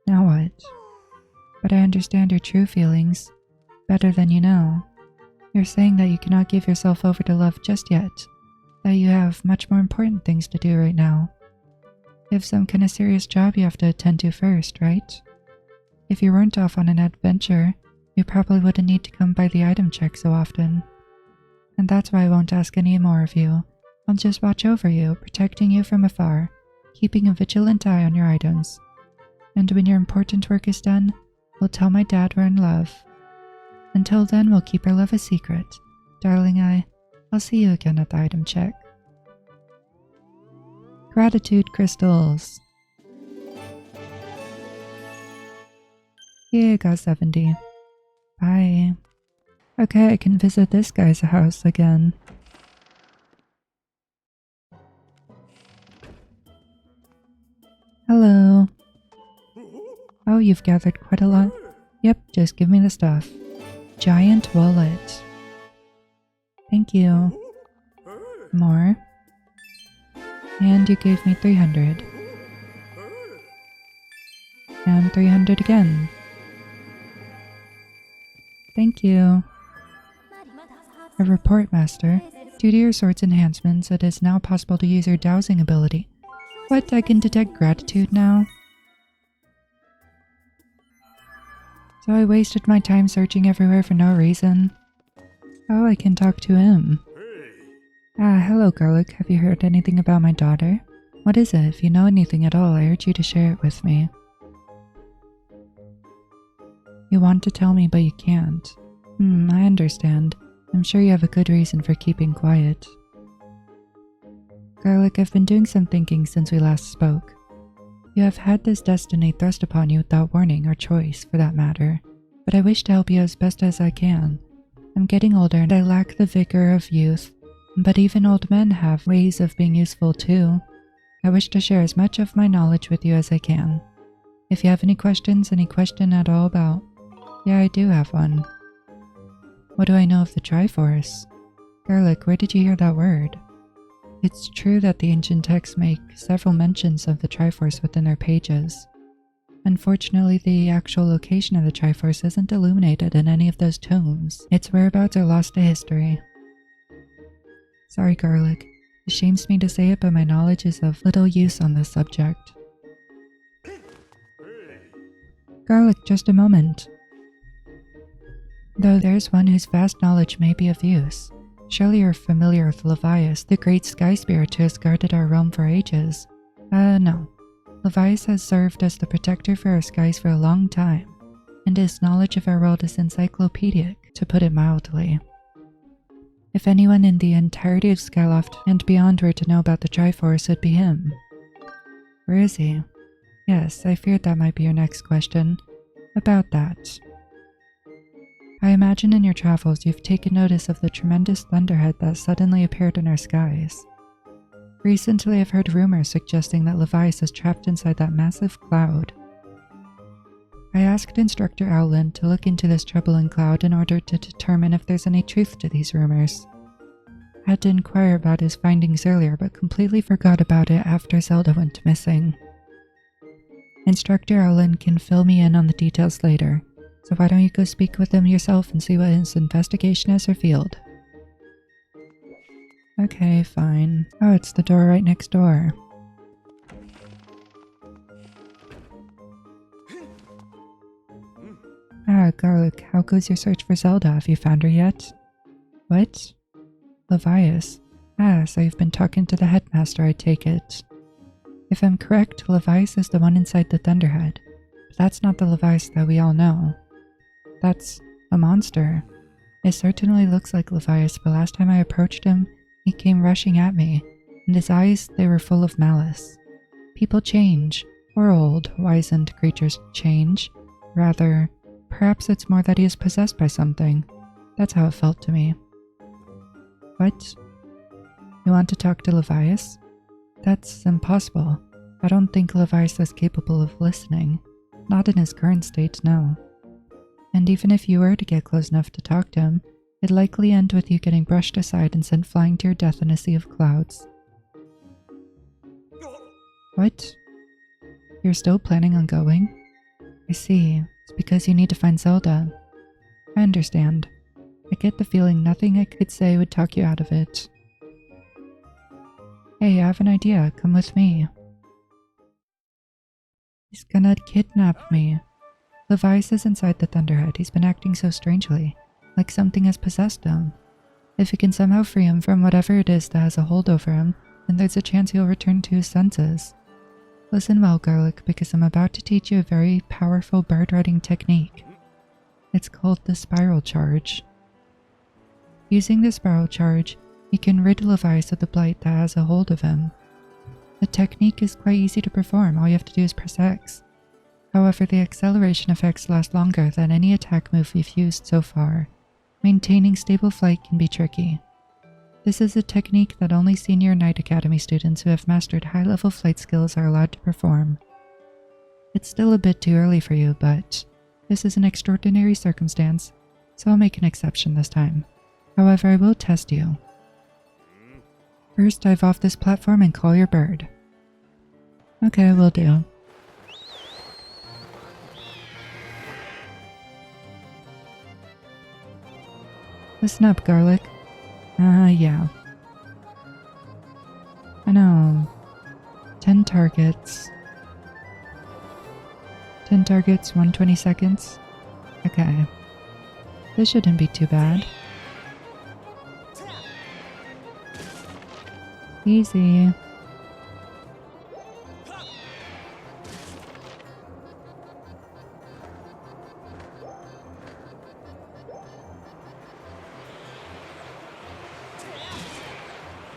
Now what? But I understand your true feelings better than you know. You're saying that you cannot give yourself over to love just yet, that you have much more important things to do right now. You have some kind of serious job you have to attend to first, right? If you weren't off on an adventure, you probably wouldn't need to come by the item check so often. And that's why I won't ask any more of you. I'll just watch over you, protecting you from afar, keeping a vigilant eye on your items. And when your important work is done, we'll tell my dad we're in love. Until then, we'll keep our love a secret. Darling, I'll see you again at the item check. Gratitude crystals. Yeah, got 70. Bye. Okay, I can visit this guy's house again. Hello. Oh, you've gathered quite a lot. Yep, just give me the stuff. Giant wallet. Thank you. More. And you gave me 300. And 300 again. Thank you. A report, Master. Due to your sword's enhancements, it is now possible to use your dowsing ability. What? I can detect gratitude now? So I wasted my time searching everywhere for no reason. Oh, I can talk to him. Ah, hello, Garlic. Have you heard anything about my daughter? What is it? If you know anything at all, I urge you to share it with me. You want to tell me, but you can't. I understand. I'm sure you have a good reason for keeping quiet. Garlic, I've been doing some thinking since we last spoke. You have had this destiny thrust upon you without warning or choice, for that matter, but I wish to help you as best as I can. I'm getting older and I lack the vigor of youth, but even old men have ways of being useful too. I wish to share as much of my knowledge with you as I can. If you have any questions, any question at all about... Yeah, I do have one. What do I know of the Triforce? Garlic, where did you hear that word? It's true that the ancient texts make several mentions of the Triforce within their pages. Unfortunately, the actual location of the Triforce isn't illuminated in any of those tomes. Its whereabouts are lost to history. Sorry, Garlic. It shames me to say it, but my knowledge is of little use on this subject. Garlic, just a moment. Though there's one whose vast knowledge may be of use. Surely you're familiar with Levias, the great sky spirit who has guarded our realm for ages. No. Levias has served as the protector for our skies for a long time, and his knowledge of our world is encyclopedic, to put it mildly. If anyone in the entirety of Skyloft and beyond were to know about the Triforce, it'd be him. Where is he? Yes, I feared that might be your next question. About that. I imagine in your travels you've taken notice of the tremendous thunderhead that suddenly appeared in our skies. Recently I've heard rumors suggesting that Levias is trapped inside that massive cloud. I asked Instructor Owlin to look into this troubling cloud in order to determine if there's any truth to these rumors. I had to inquire about his findings earlier but completely forgot about it after Zelda went missing. Instructor Owlin can fill me in on the details later. So why don't you go speak with him yourself and see what his investigation has revealed? Okay, fine. Oh, it's the door right next door. Ah, Garlic, how goes your search for Zelda? Have you found her yet? What? Levias. Ah, so you've been talking to the headmaster, I take it. If I'm correct, Levias is the one inside the Thunderhead. But that's not the Levias that we all know. That's a monster. It certainly looks like Levias, but last time I approached him, he came rushing at me, and his eyes, they were full of malice. People change, or old, wizened creatures change. Rather, perhaps it's more that he is possessed by something. That's how it felt to me. What? You want to talk to Levias? That's impossible. I don't think Levias is capable of listening. Not in his current state, no. And even if you were to get close enough to talk to him, it'd likely end with you getting brushed aside and sent flying to your death in a sea of clouds. What? You're still planning on going? I see. It's because you need to find Zelda. I understand. I get the feeling nothing I could say would talk you out of it. Hey, I have an idea. Come with me. He's gonna kidnap me. Levias is inside the Thunderhead. He's been acting so strangely, like something has possessed him. If we can somehow free him from whatever it is that has a hold over him, then there's a chance he'll return to his senses. Listen well, Garlic, because I'm about to teach you a very powerful bird riding technique. It's called the Spiral Charge. Using the Spiral Charge, you can rid Levias of the blight that has a hold of him. The technique is quite easy to perform, all you have to do is press X. However, the acceleration effects last longer than any attack move we've used so far. Maintaining stable flight can be tricky. This is a technique that only senior Knight Academy students who have mastered high-level flight skills are allowed to perform. It's still a bit too early for you, but this is an extraordinary circumstance, so I'll make an exception this time. However, I will test you. First, dive off this platform and call your bird. Okay, will do. Listen up, Garlic. Yeah. I know. 10 targets. 10 targets, 120 seconds. Okay. This shouldn't be too bad. Easy.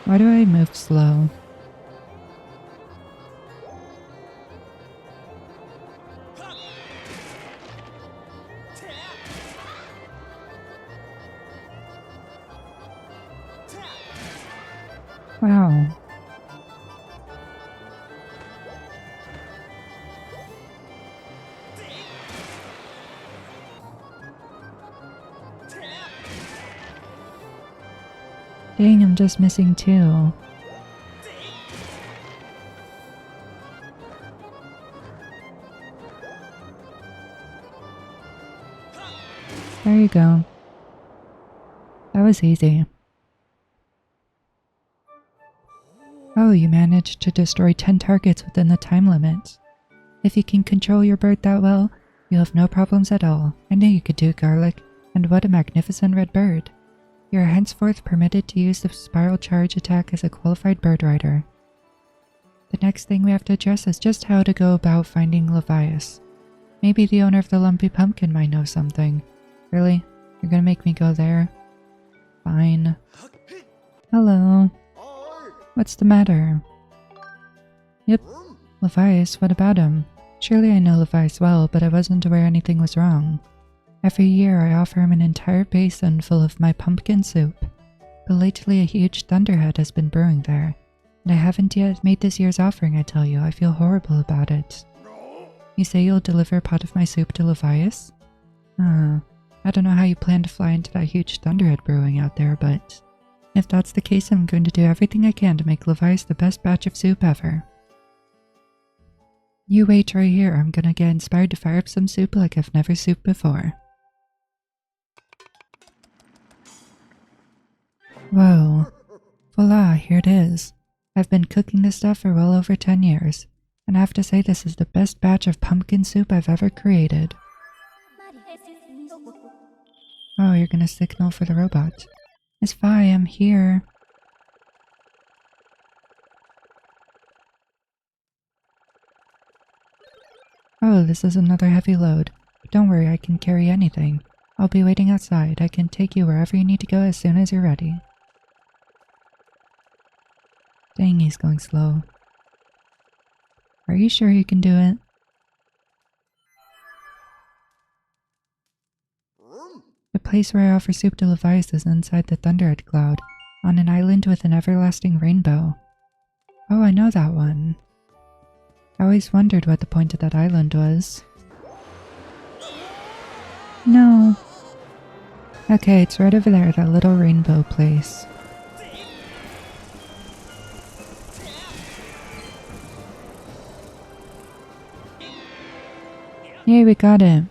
Why do I move slow? Wow. Dang, I'm just missing 2. There you go. That was easy. Oh, you managed to destroy 10 targets within the time limit. If you can control your bird that well, you'll have no problems at all. I knew you could do it, Garlic, and what a magnificent red bird. You are henceforth permitted to use the Spiral Charge attack as a qualified bird rider. The next thing we have to address is just how to go about finding Levias. Maybe the owner of the Lumpy Pumpkin might know something. Really? You're gonna make me go there? Fine. Hello. What's the matter? Yep, Levias, what about him? Surely I know Levias well, but I wasn't aware anything was wrong. Every year I offer him an entire basin full of my pumpkin soup, but lately a huge thunderhead has been brewing there, and I haven't yet made this year's offering, I tell you. I feel horrible about it. You say you'll deliver a pot of my soup to Levias? I don't know how you plan to fly into that huge thunderhead brewing out there, but if that's the case, I'm going to do everything I can to make Levias the best batch of soup ever. You wait right here, I'm gonna get inspired to fire up some soup like I've never souped before. Whoa. Voila, here it is. I've been cooking this stuff for well over 10 years, and I have to say this is the best batch of pumpkin soup I've ever created. Oh, you're gonna signal for the robot. It's fine, I'm here. Oh, this is another heavy load. But don't worry, I can carry anything. I'll be waiting outside. I can take you wherever you need to go as soon as you're ready. Dang, he's going slow. Are you sure you can do it? The place where I offer soup to Levias is inside the Thunderhead Cloud, on an island with an everlasting rainbow. Oh, I know that one. I always wondered what the point of that island was. No. Okay, it's right over there, that little rainbow place. Yay, we got it.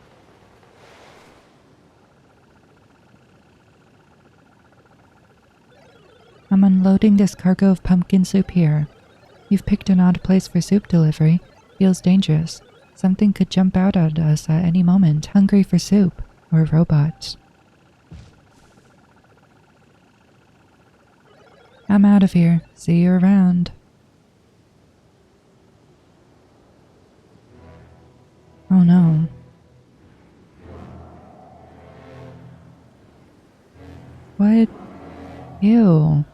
I'm unloading this cargo of pumpkin soup here. You've picked an odd place for soup delivery. Feels dangerous. Something could jump out at us at any moment, hungry for soup. Or robots. I'm out of here. See you around. Oh no. What? Ew.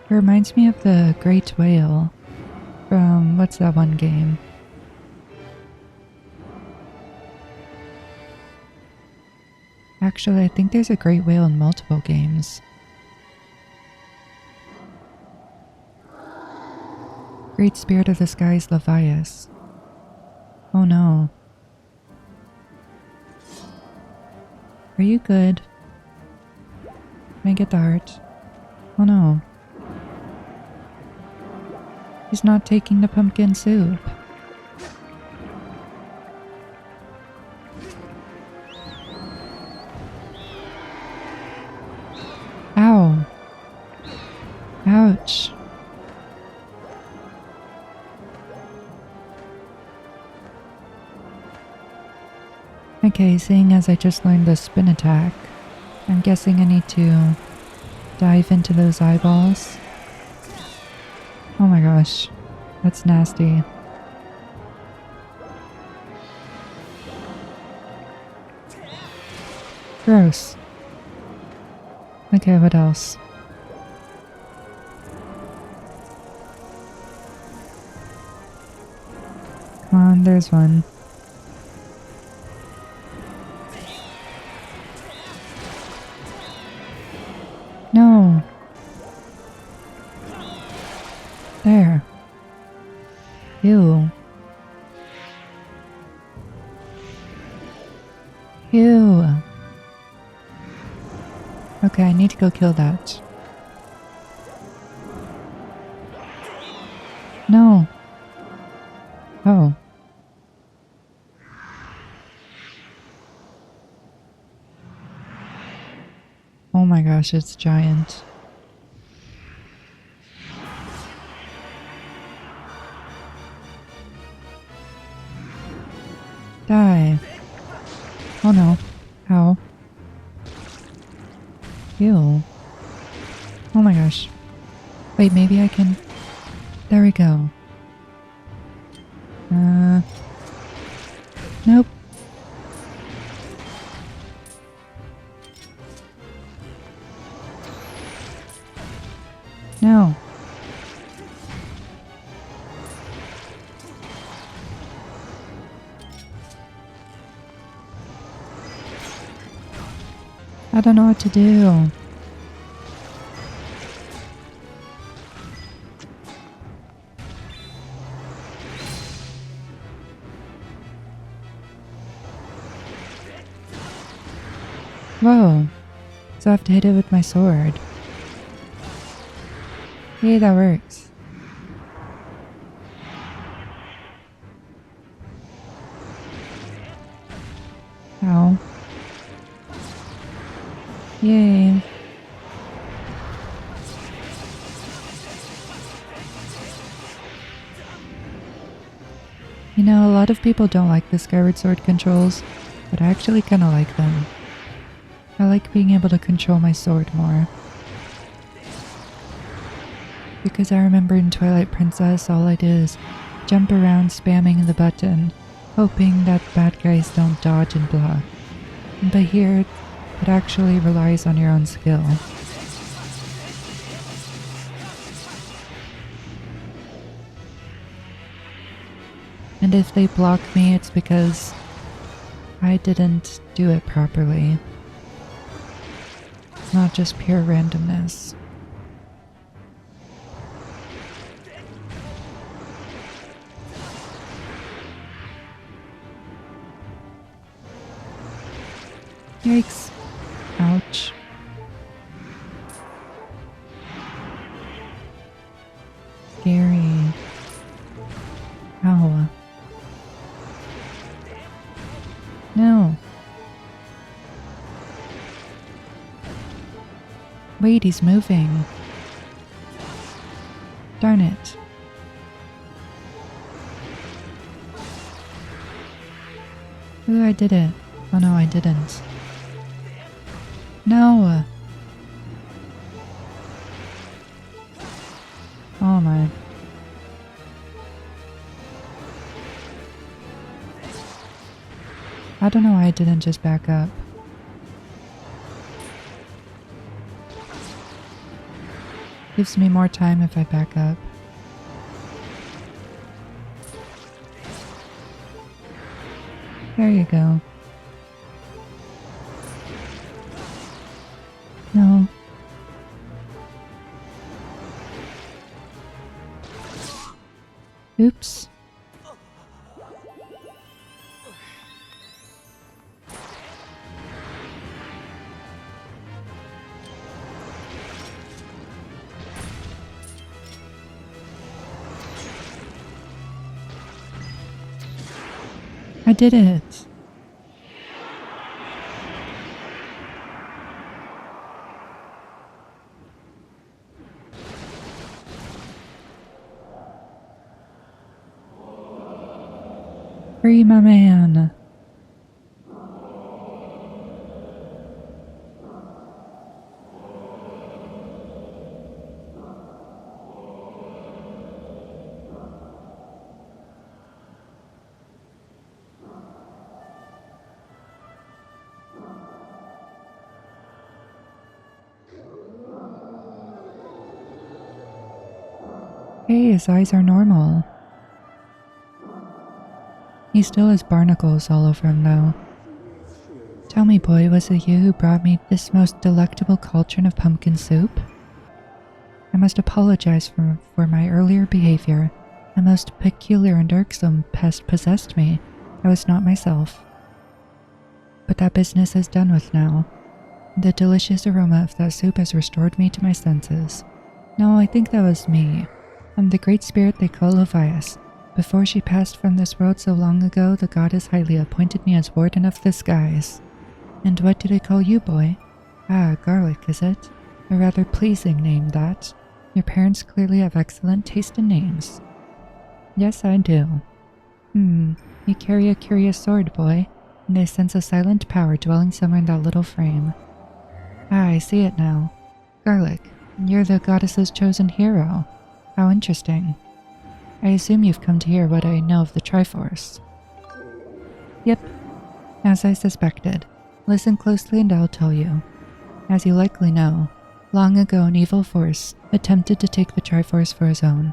It reminds me of the Great Whale from, what's that one game? Actually, I think there's a great whale in multiple games. Great Spirit of the Skies, Levias. Oh no. Are you good? Can I get the heart? Oh no. He's not taking the pumpkin soup. Ow. Ouch. Okay, seeing as I just learned the spin attack, I'm guessing I need to dive into those eyeballs. Oh my gosh, that's nasty. Gross. Okay, what else? Come on, there's one. No. There. Ew. Ew. Okay, I need to go kill that. No. Oh. Oh my gosh, it's giant. Die. Oh no. How? Ew. Oh my gosh. Wait, maybe I can... There we go. Nope. No. I don't know what to do. Whoa. So I have to hit it with my sword. Hey, that works. Ow. Yay. You know, a lot of people don't like the Skyward Sword controls, but I actually kinda like them. I like being able to control my sword more. Because I remember in Twilight Princess, all I did is jump around spamming the button, hoping that bad guys don't dodge and block. But here, it actually relies on your own skill. And if they block me, it's because I didn't do it properly. It's not just pure randomness. Yikes. Ouch. Scary. Ow. No. Wait, he's moving. Darn it. Ooh, I did it. Oh no, I didn't. No! Oh my. I don't know why I didn't just back up. Gives me more time if I back up. There you go. No. Oops. I did it. Free my man. Hey, his eyes are normal. He still has barnacles all over him though. Tell me, boy, was it you who brought me this most delectable cauldron of pumpkin soup? I must apologize for my earlier behavior. A most peculiar and irksome pest possessed me. I was not myself. But that business is done with now. The delicious aroma of that soup has restored me to my senses. No, I think that was me. I'm the great spirit they call Levias. Before she passed from this world so long ago, the goddess Hylia appointed me as warden of the skies. And what do they call you, boy? Ah, Garlic, is it? A rather pleasing name, that. Your parents clearly have excellent taste in names. Yes, I do. You carry a curious sword, boy, and I sense a silent power dwelling somewhere in that little frame. Ah, I see it now. Garlic, you're the goddess's chosen hero. How interesting. I assume you've come to hear what I know of the Triforce. Yep, as I suspected. Listen closely and I'll tell you. As you likely know, long ago an evil force attempted to take the Triforce for his own.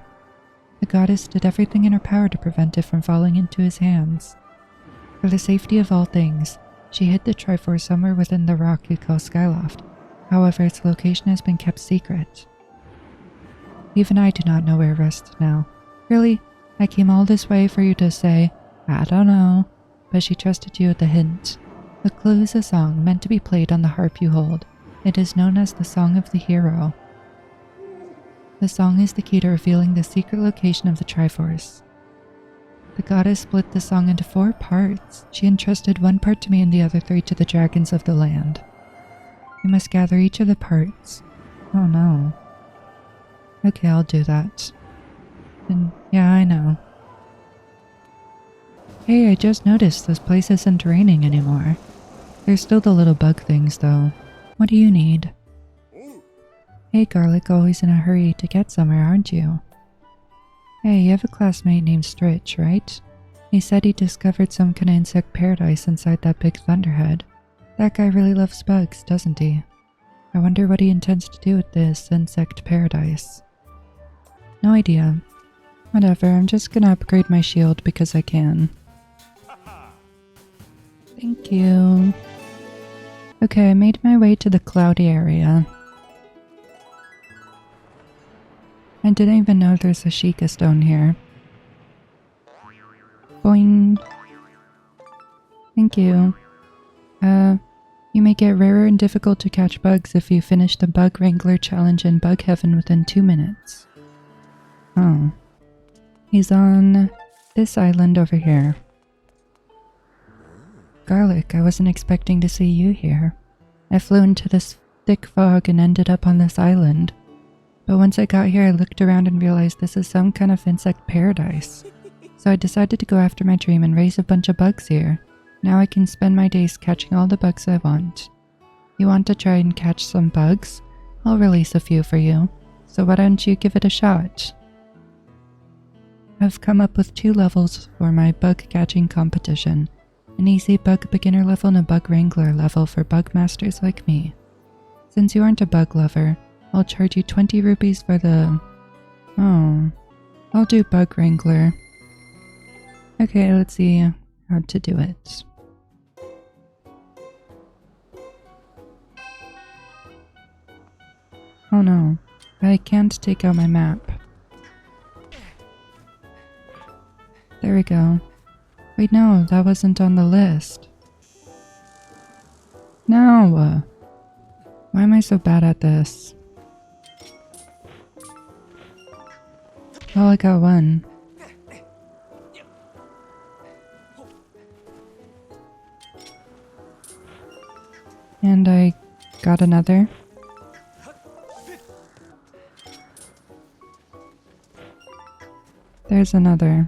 The goddess did everything in her power to prevent it from falling into his hands. For the safety of all things, she hid the Triforce somewhere within the rock you call Skyloft. However, its location has been kept secret. Even I do not know where it rests now. Really, I came all this way for you to say, I don't know, but she trusted you with the hint. The clue is a song meant to be played on the harp you hold. It is known as the Song of the Hero. The song is the key to revealing the secret location of the Triforce. The goddess split the song into 4 parts. She entrusted one part to me and the other 3 to the dragons of the land. You must gather each of the parts. Oh no. Okay, I'll do that. And yeah, I know. Hey, I just noticed this place isn't raining anymore. There's still the little bug things though. What do you need? Hey Garlic, always in a hurry to get somewhere, aren't you? Hey, you have a classmate named Stritch, right? He said he discovered some kind of insect paradise inside that big thunderhead. That guy really loves bugs, doesn't he? I wonder what he intends to do with this insect paradise. No idea. Whatever, I'm just gonna upgrade my shield because I can. Thank you. Okay, I made my way to the cloudy area. I didn't even know there's a Sheikah stone here. Boing. Thank you. You may get rarer and difficult to catch bugs if you finish the Bug Wrangler challenge in Bug Heaven within 2 minutes. Oh. He's on this island over here. Garlic, I wasn't expecting to see you here. I flew into this thick fog and ended up on this island. But once I got here, I looked around and realized this is some kind of insect paradise. So I decided to go after my dream and raise a bunch of bugs here. Now I can spend my days catching all the bugs I want. You want to try and catch some bugs? I'll release a few for you. So why don't you give it a shot? I've come up with 2 levels for my bug catching competition. An easy bug beginner level and a bug wrangler level for bug masters like me. Since you aren't a bug lover, I'll charge you 20 rupees for the... Oh, I'll do bug wrangler. Okay, let's see how to do it. Oh no, I can't take out my map. There we go. Wait, no, that wasn't on the list. No! Why am I so bad at this? Well, I got one. And I got another. There's another.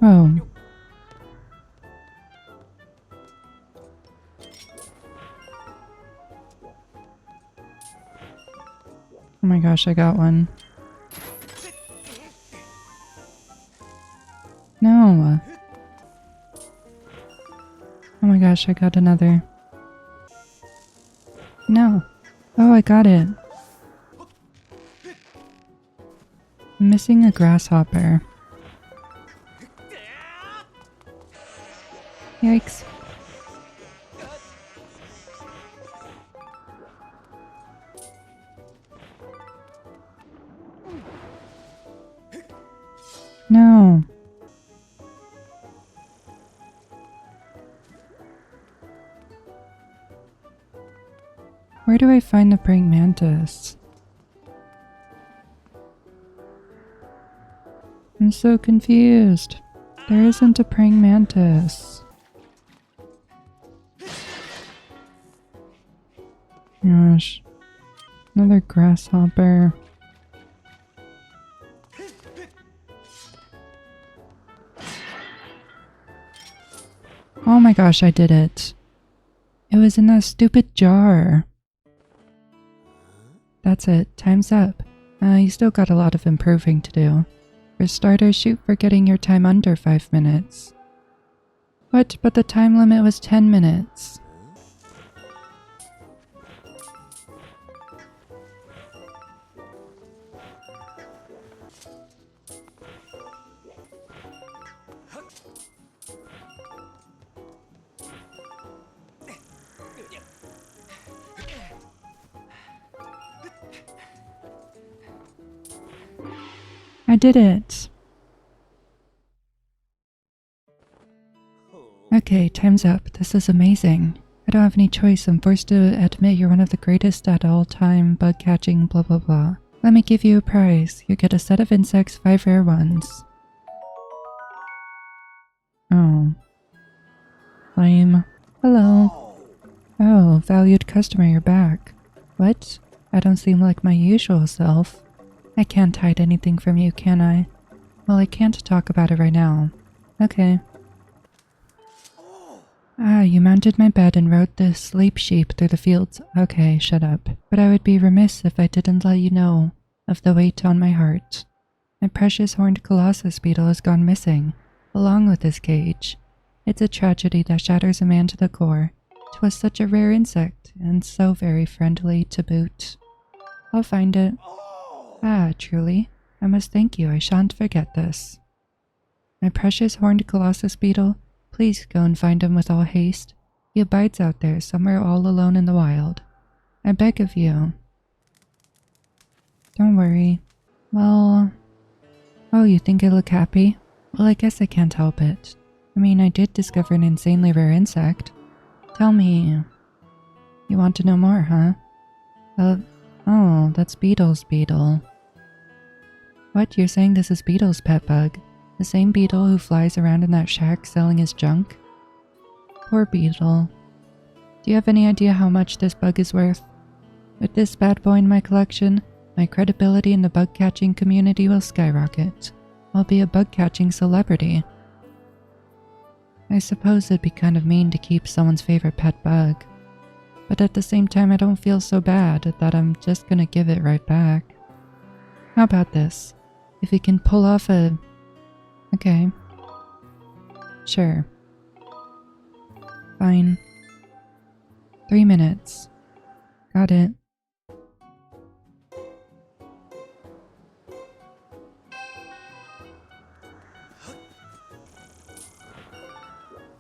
Oh. Oh my gosh, I got one. No. Oh my gosh, I got another. No. Oh, I got it. I'm missing a grasshopper. Yikes. No. Where do I find the praying mantis? I'm so confused. There isn't a praying mantis. Gosh. Another grasshopper. Oh my gosh, I did it. It was in that stupid jar. That's it. Time's up. You still got a lot of improving to do. For starters, shoot for getting your time under 5 minutes. What? But the time limit was 10 minutes. I did it! Okay, time's up. This is amazing. I don't have any choice. I'm forced to admit you're one of the greatest at all time, bug catching, blah blah blah. Let me give you a prize. You get a set of insects, 5 rare ones. Oh. Lame. Hello. Oh, valued customer, you're back. What? I don't seem like my usual self. I can't hide anything from you, can I? Well, I can't talk about it right now. Okay. Ah, you mounted my bed and rode the sleep sheep through the fields. Okay, shut up. But I would be remiss if I didn't let you know of the weight on my heart. My precious horned colossus beetle has gone missing, along with his cage. It's a tragedy that shatters a man to the core. 'Twas such a rare insect, and so very friendly to boot. I'll find it. Ah, truly. I must thank you. I shan't forget this. My precious horned colossus beetle, please go and find him with all haste. He abides out there, somewhere all alone in the wild. I beg of you. Don't worry. Well... Oh, you think I look happy? Well, I guess I can't help it. I mean, I did discover an insanely rare insect. Tell me... You want to know more, huh? Oh, that's Beetle's beetle. What, you're saying this is Beetle's pet bug? The same Beetle who flies around in that shack selling his junk? Poor Beetle. Do you have any idea how much this bug is worth? With this bad boy in my collection, my credibility in the bug-catching community will skyrocket. I'll be a bug-catching celebrity. I suppose it'd be kind of mean to keep someone's favorite pet bug. But at the same time, I don't feel so bad that I'm just gonna give it right back. How about this? If you can pull off a... Okay. Sure. Fine. 3 minutes. Got it.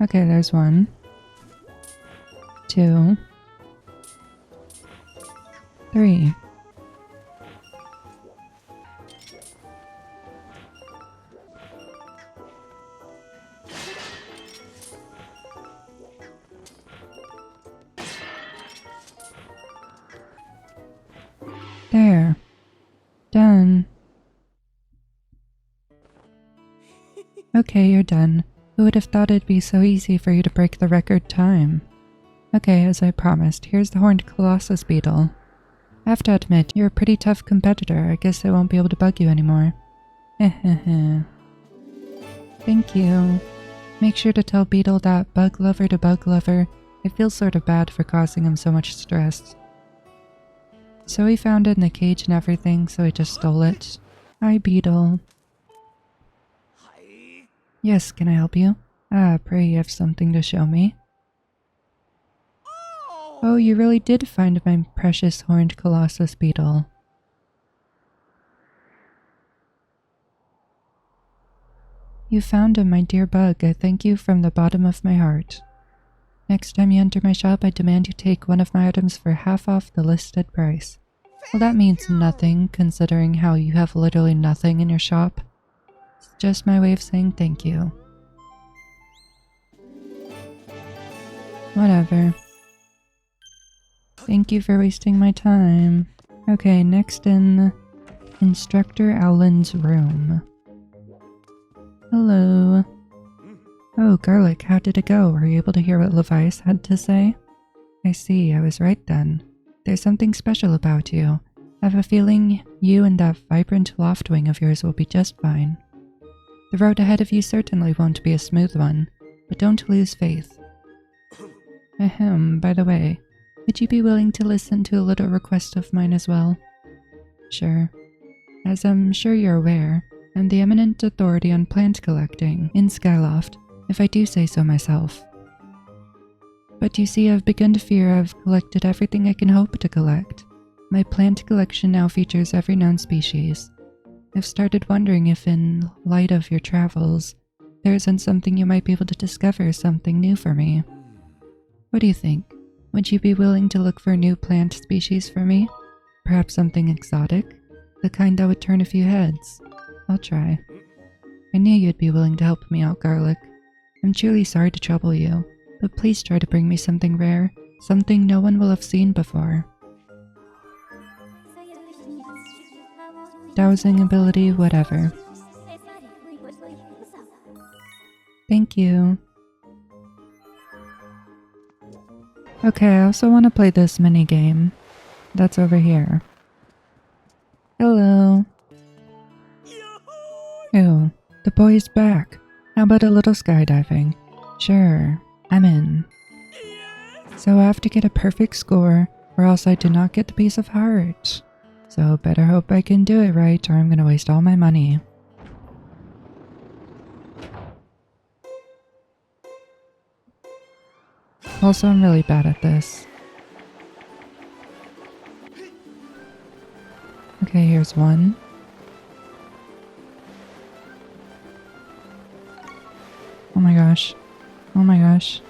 Okay, there's 1. 2. 3. There. Done. Okay, you're done. Who would have thought it'd be so easy for you to break the record time? Okay, as I promised, here's the horned colossus beetle. I have to admit, you're a pretty tough competitor. I guess I won't be able to bug you anymore. Thank you. Make sure to tell Beetle that, bug lover to bug lover, I feel sort of bad for causing him so much stress. So he found it in the cage and everything, so he just stole it. Hi, Beetle. Yes, can I help you? Ah, pray you have something to show me. Oh, you really did find my precious horned colossus beetle. You found him, my dear bug. I thank you from the bottom of my heart. Next time you enter my shop, I demand you take one of my items for half off the listed price. Well, that means nothing, considering how you have literally nothing in your shop. It's just my way of saying thank you. Whatever. Thank you for wasting my time. Okay, next in Instructor Owlin's room. Hello. Oh, Garlic, how did it go? Were you able to hear what Levias had to say? I see, I was right then. There's something special about you. I have a feeling you and that vibrant loft wing of yours will be just fine. The road ahead of you certainly won't be a smooth one, but don't lose faith. Ahem, by the way, would you be willing to listen to a little request of mine as well? Sure. As I'm sure you're aware, I'm the eminent authority on plant collecting in Skyloft, if I do say so myself. But you see, I've begun to fear I've collected everything I can hope to collect. My plant collection now features every known species. I've started wondering if, in light of your travels, there isn't something you might be able to discover, something new for me. What do you think? Would you be willing to look for a new plant species for me? Perhaps something exotic? The kind that would turn a few heads. I'll try. I knew you'd be willing to help me out, Garlic. I'm truly sorry to trouble you, but please try to bring me something rare, something no one will have seen before. Dowsing ability, whatever. Thank you. Okay, I also want to play this minigame. That's over here. Hello. Ew, the boy's back. How about a little skydiving? Sure, I'm in. So I have to get a perfect score, or else I do not get the piece of heart. So better hope I can do it right, or I'm gonna waste all my money. Also, I'm really bad at this. Okay, here's one. Oh my gosh. Oh my gosh.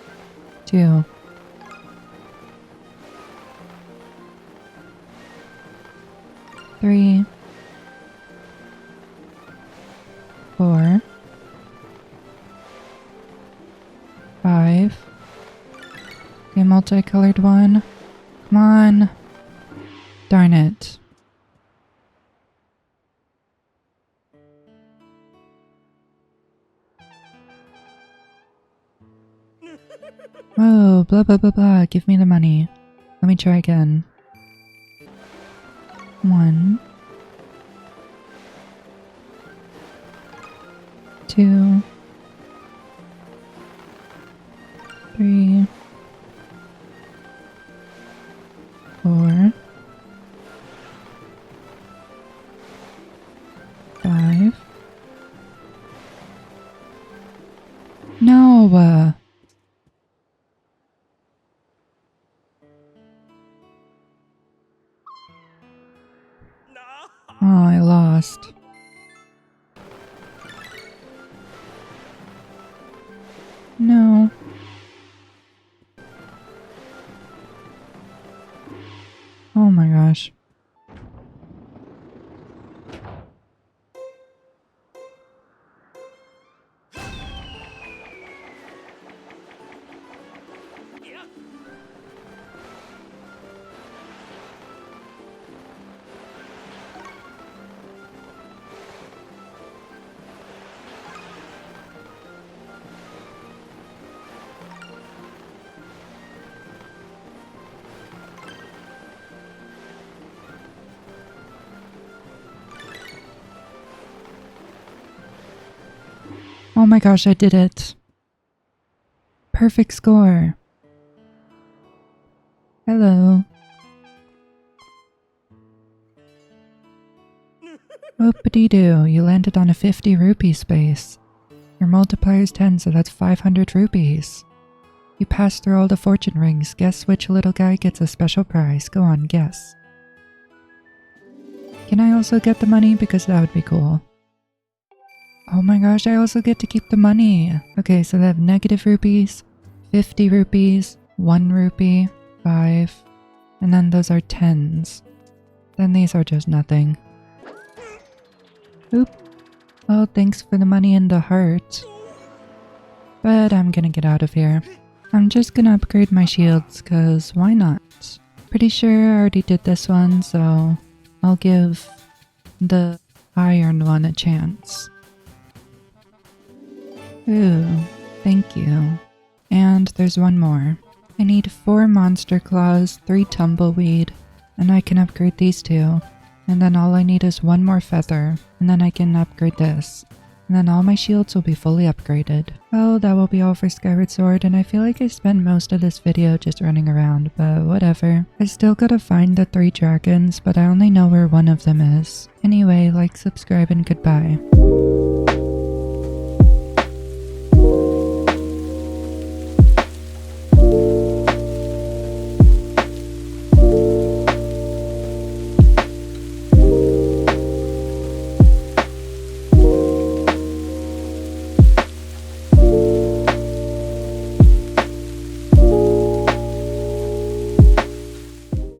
2. 3. 4. 5. Okay, multicolored one. Come on. Darn it. Whoa, blah blah blah blah, give me the money. Let me try again. 1. 2. 3. 4. 5. No! Oh, I lost. No. Oh my gosh. Oh my gosh, I did it. Perfect score. Hello. Whoop-a-dee-doo, you landed on a 50 rupee space. Your multiplier is 10, so that's 500 rupees. You passed through all the fortune rings. Guess which little guy gets a special prize. Go on, guess. Can I also get the money? Because that would be cool. Oh my gosh, I also get to keep the money. Okay, so they have negative rupees, 50 rupees, 1 rupee, 5, and then those are 10s. Then these are just nothing. Oop. Oh, thanks for the money and the heart. But I'm gonna get out of here. I'm just gonna upgrade my shields, cause why not? Pretty sure I already did this one, so I'll give the iron one a chance. Ooh, thank you. And there's one more. I need 4 monster claws, 3 tumbleweed, and I can upgrade these 2. And then all I need is 1 more feather, and then I can upgrade this. And then all my shields will be fully upgraded. Well, that will be all for Skyward Sword, and I feel like I spent most of this video just running around, but whatever. I still gotta find the 3 dragons, but I only know where one of them is. Anyway, like, subscribe, and goodbye.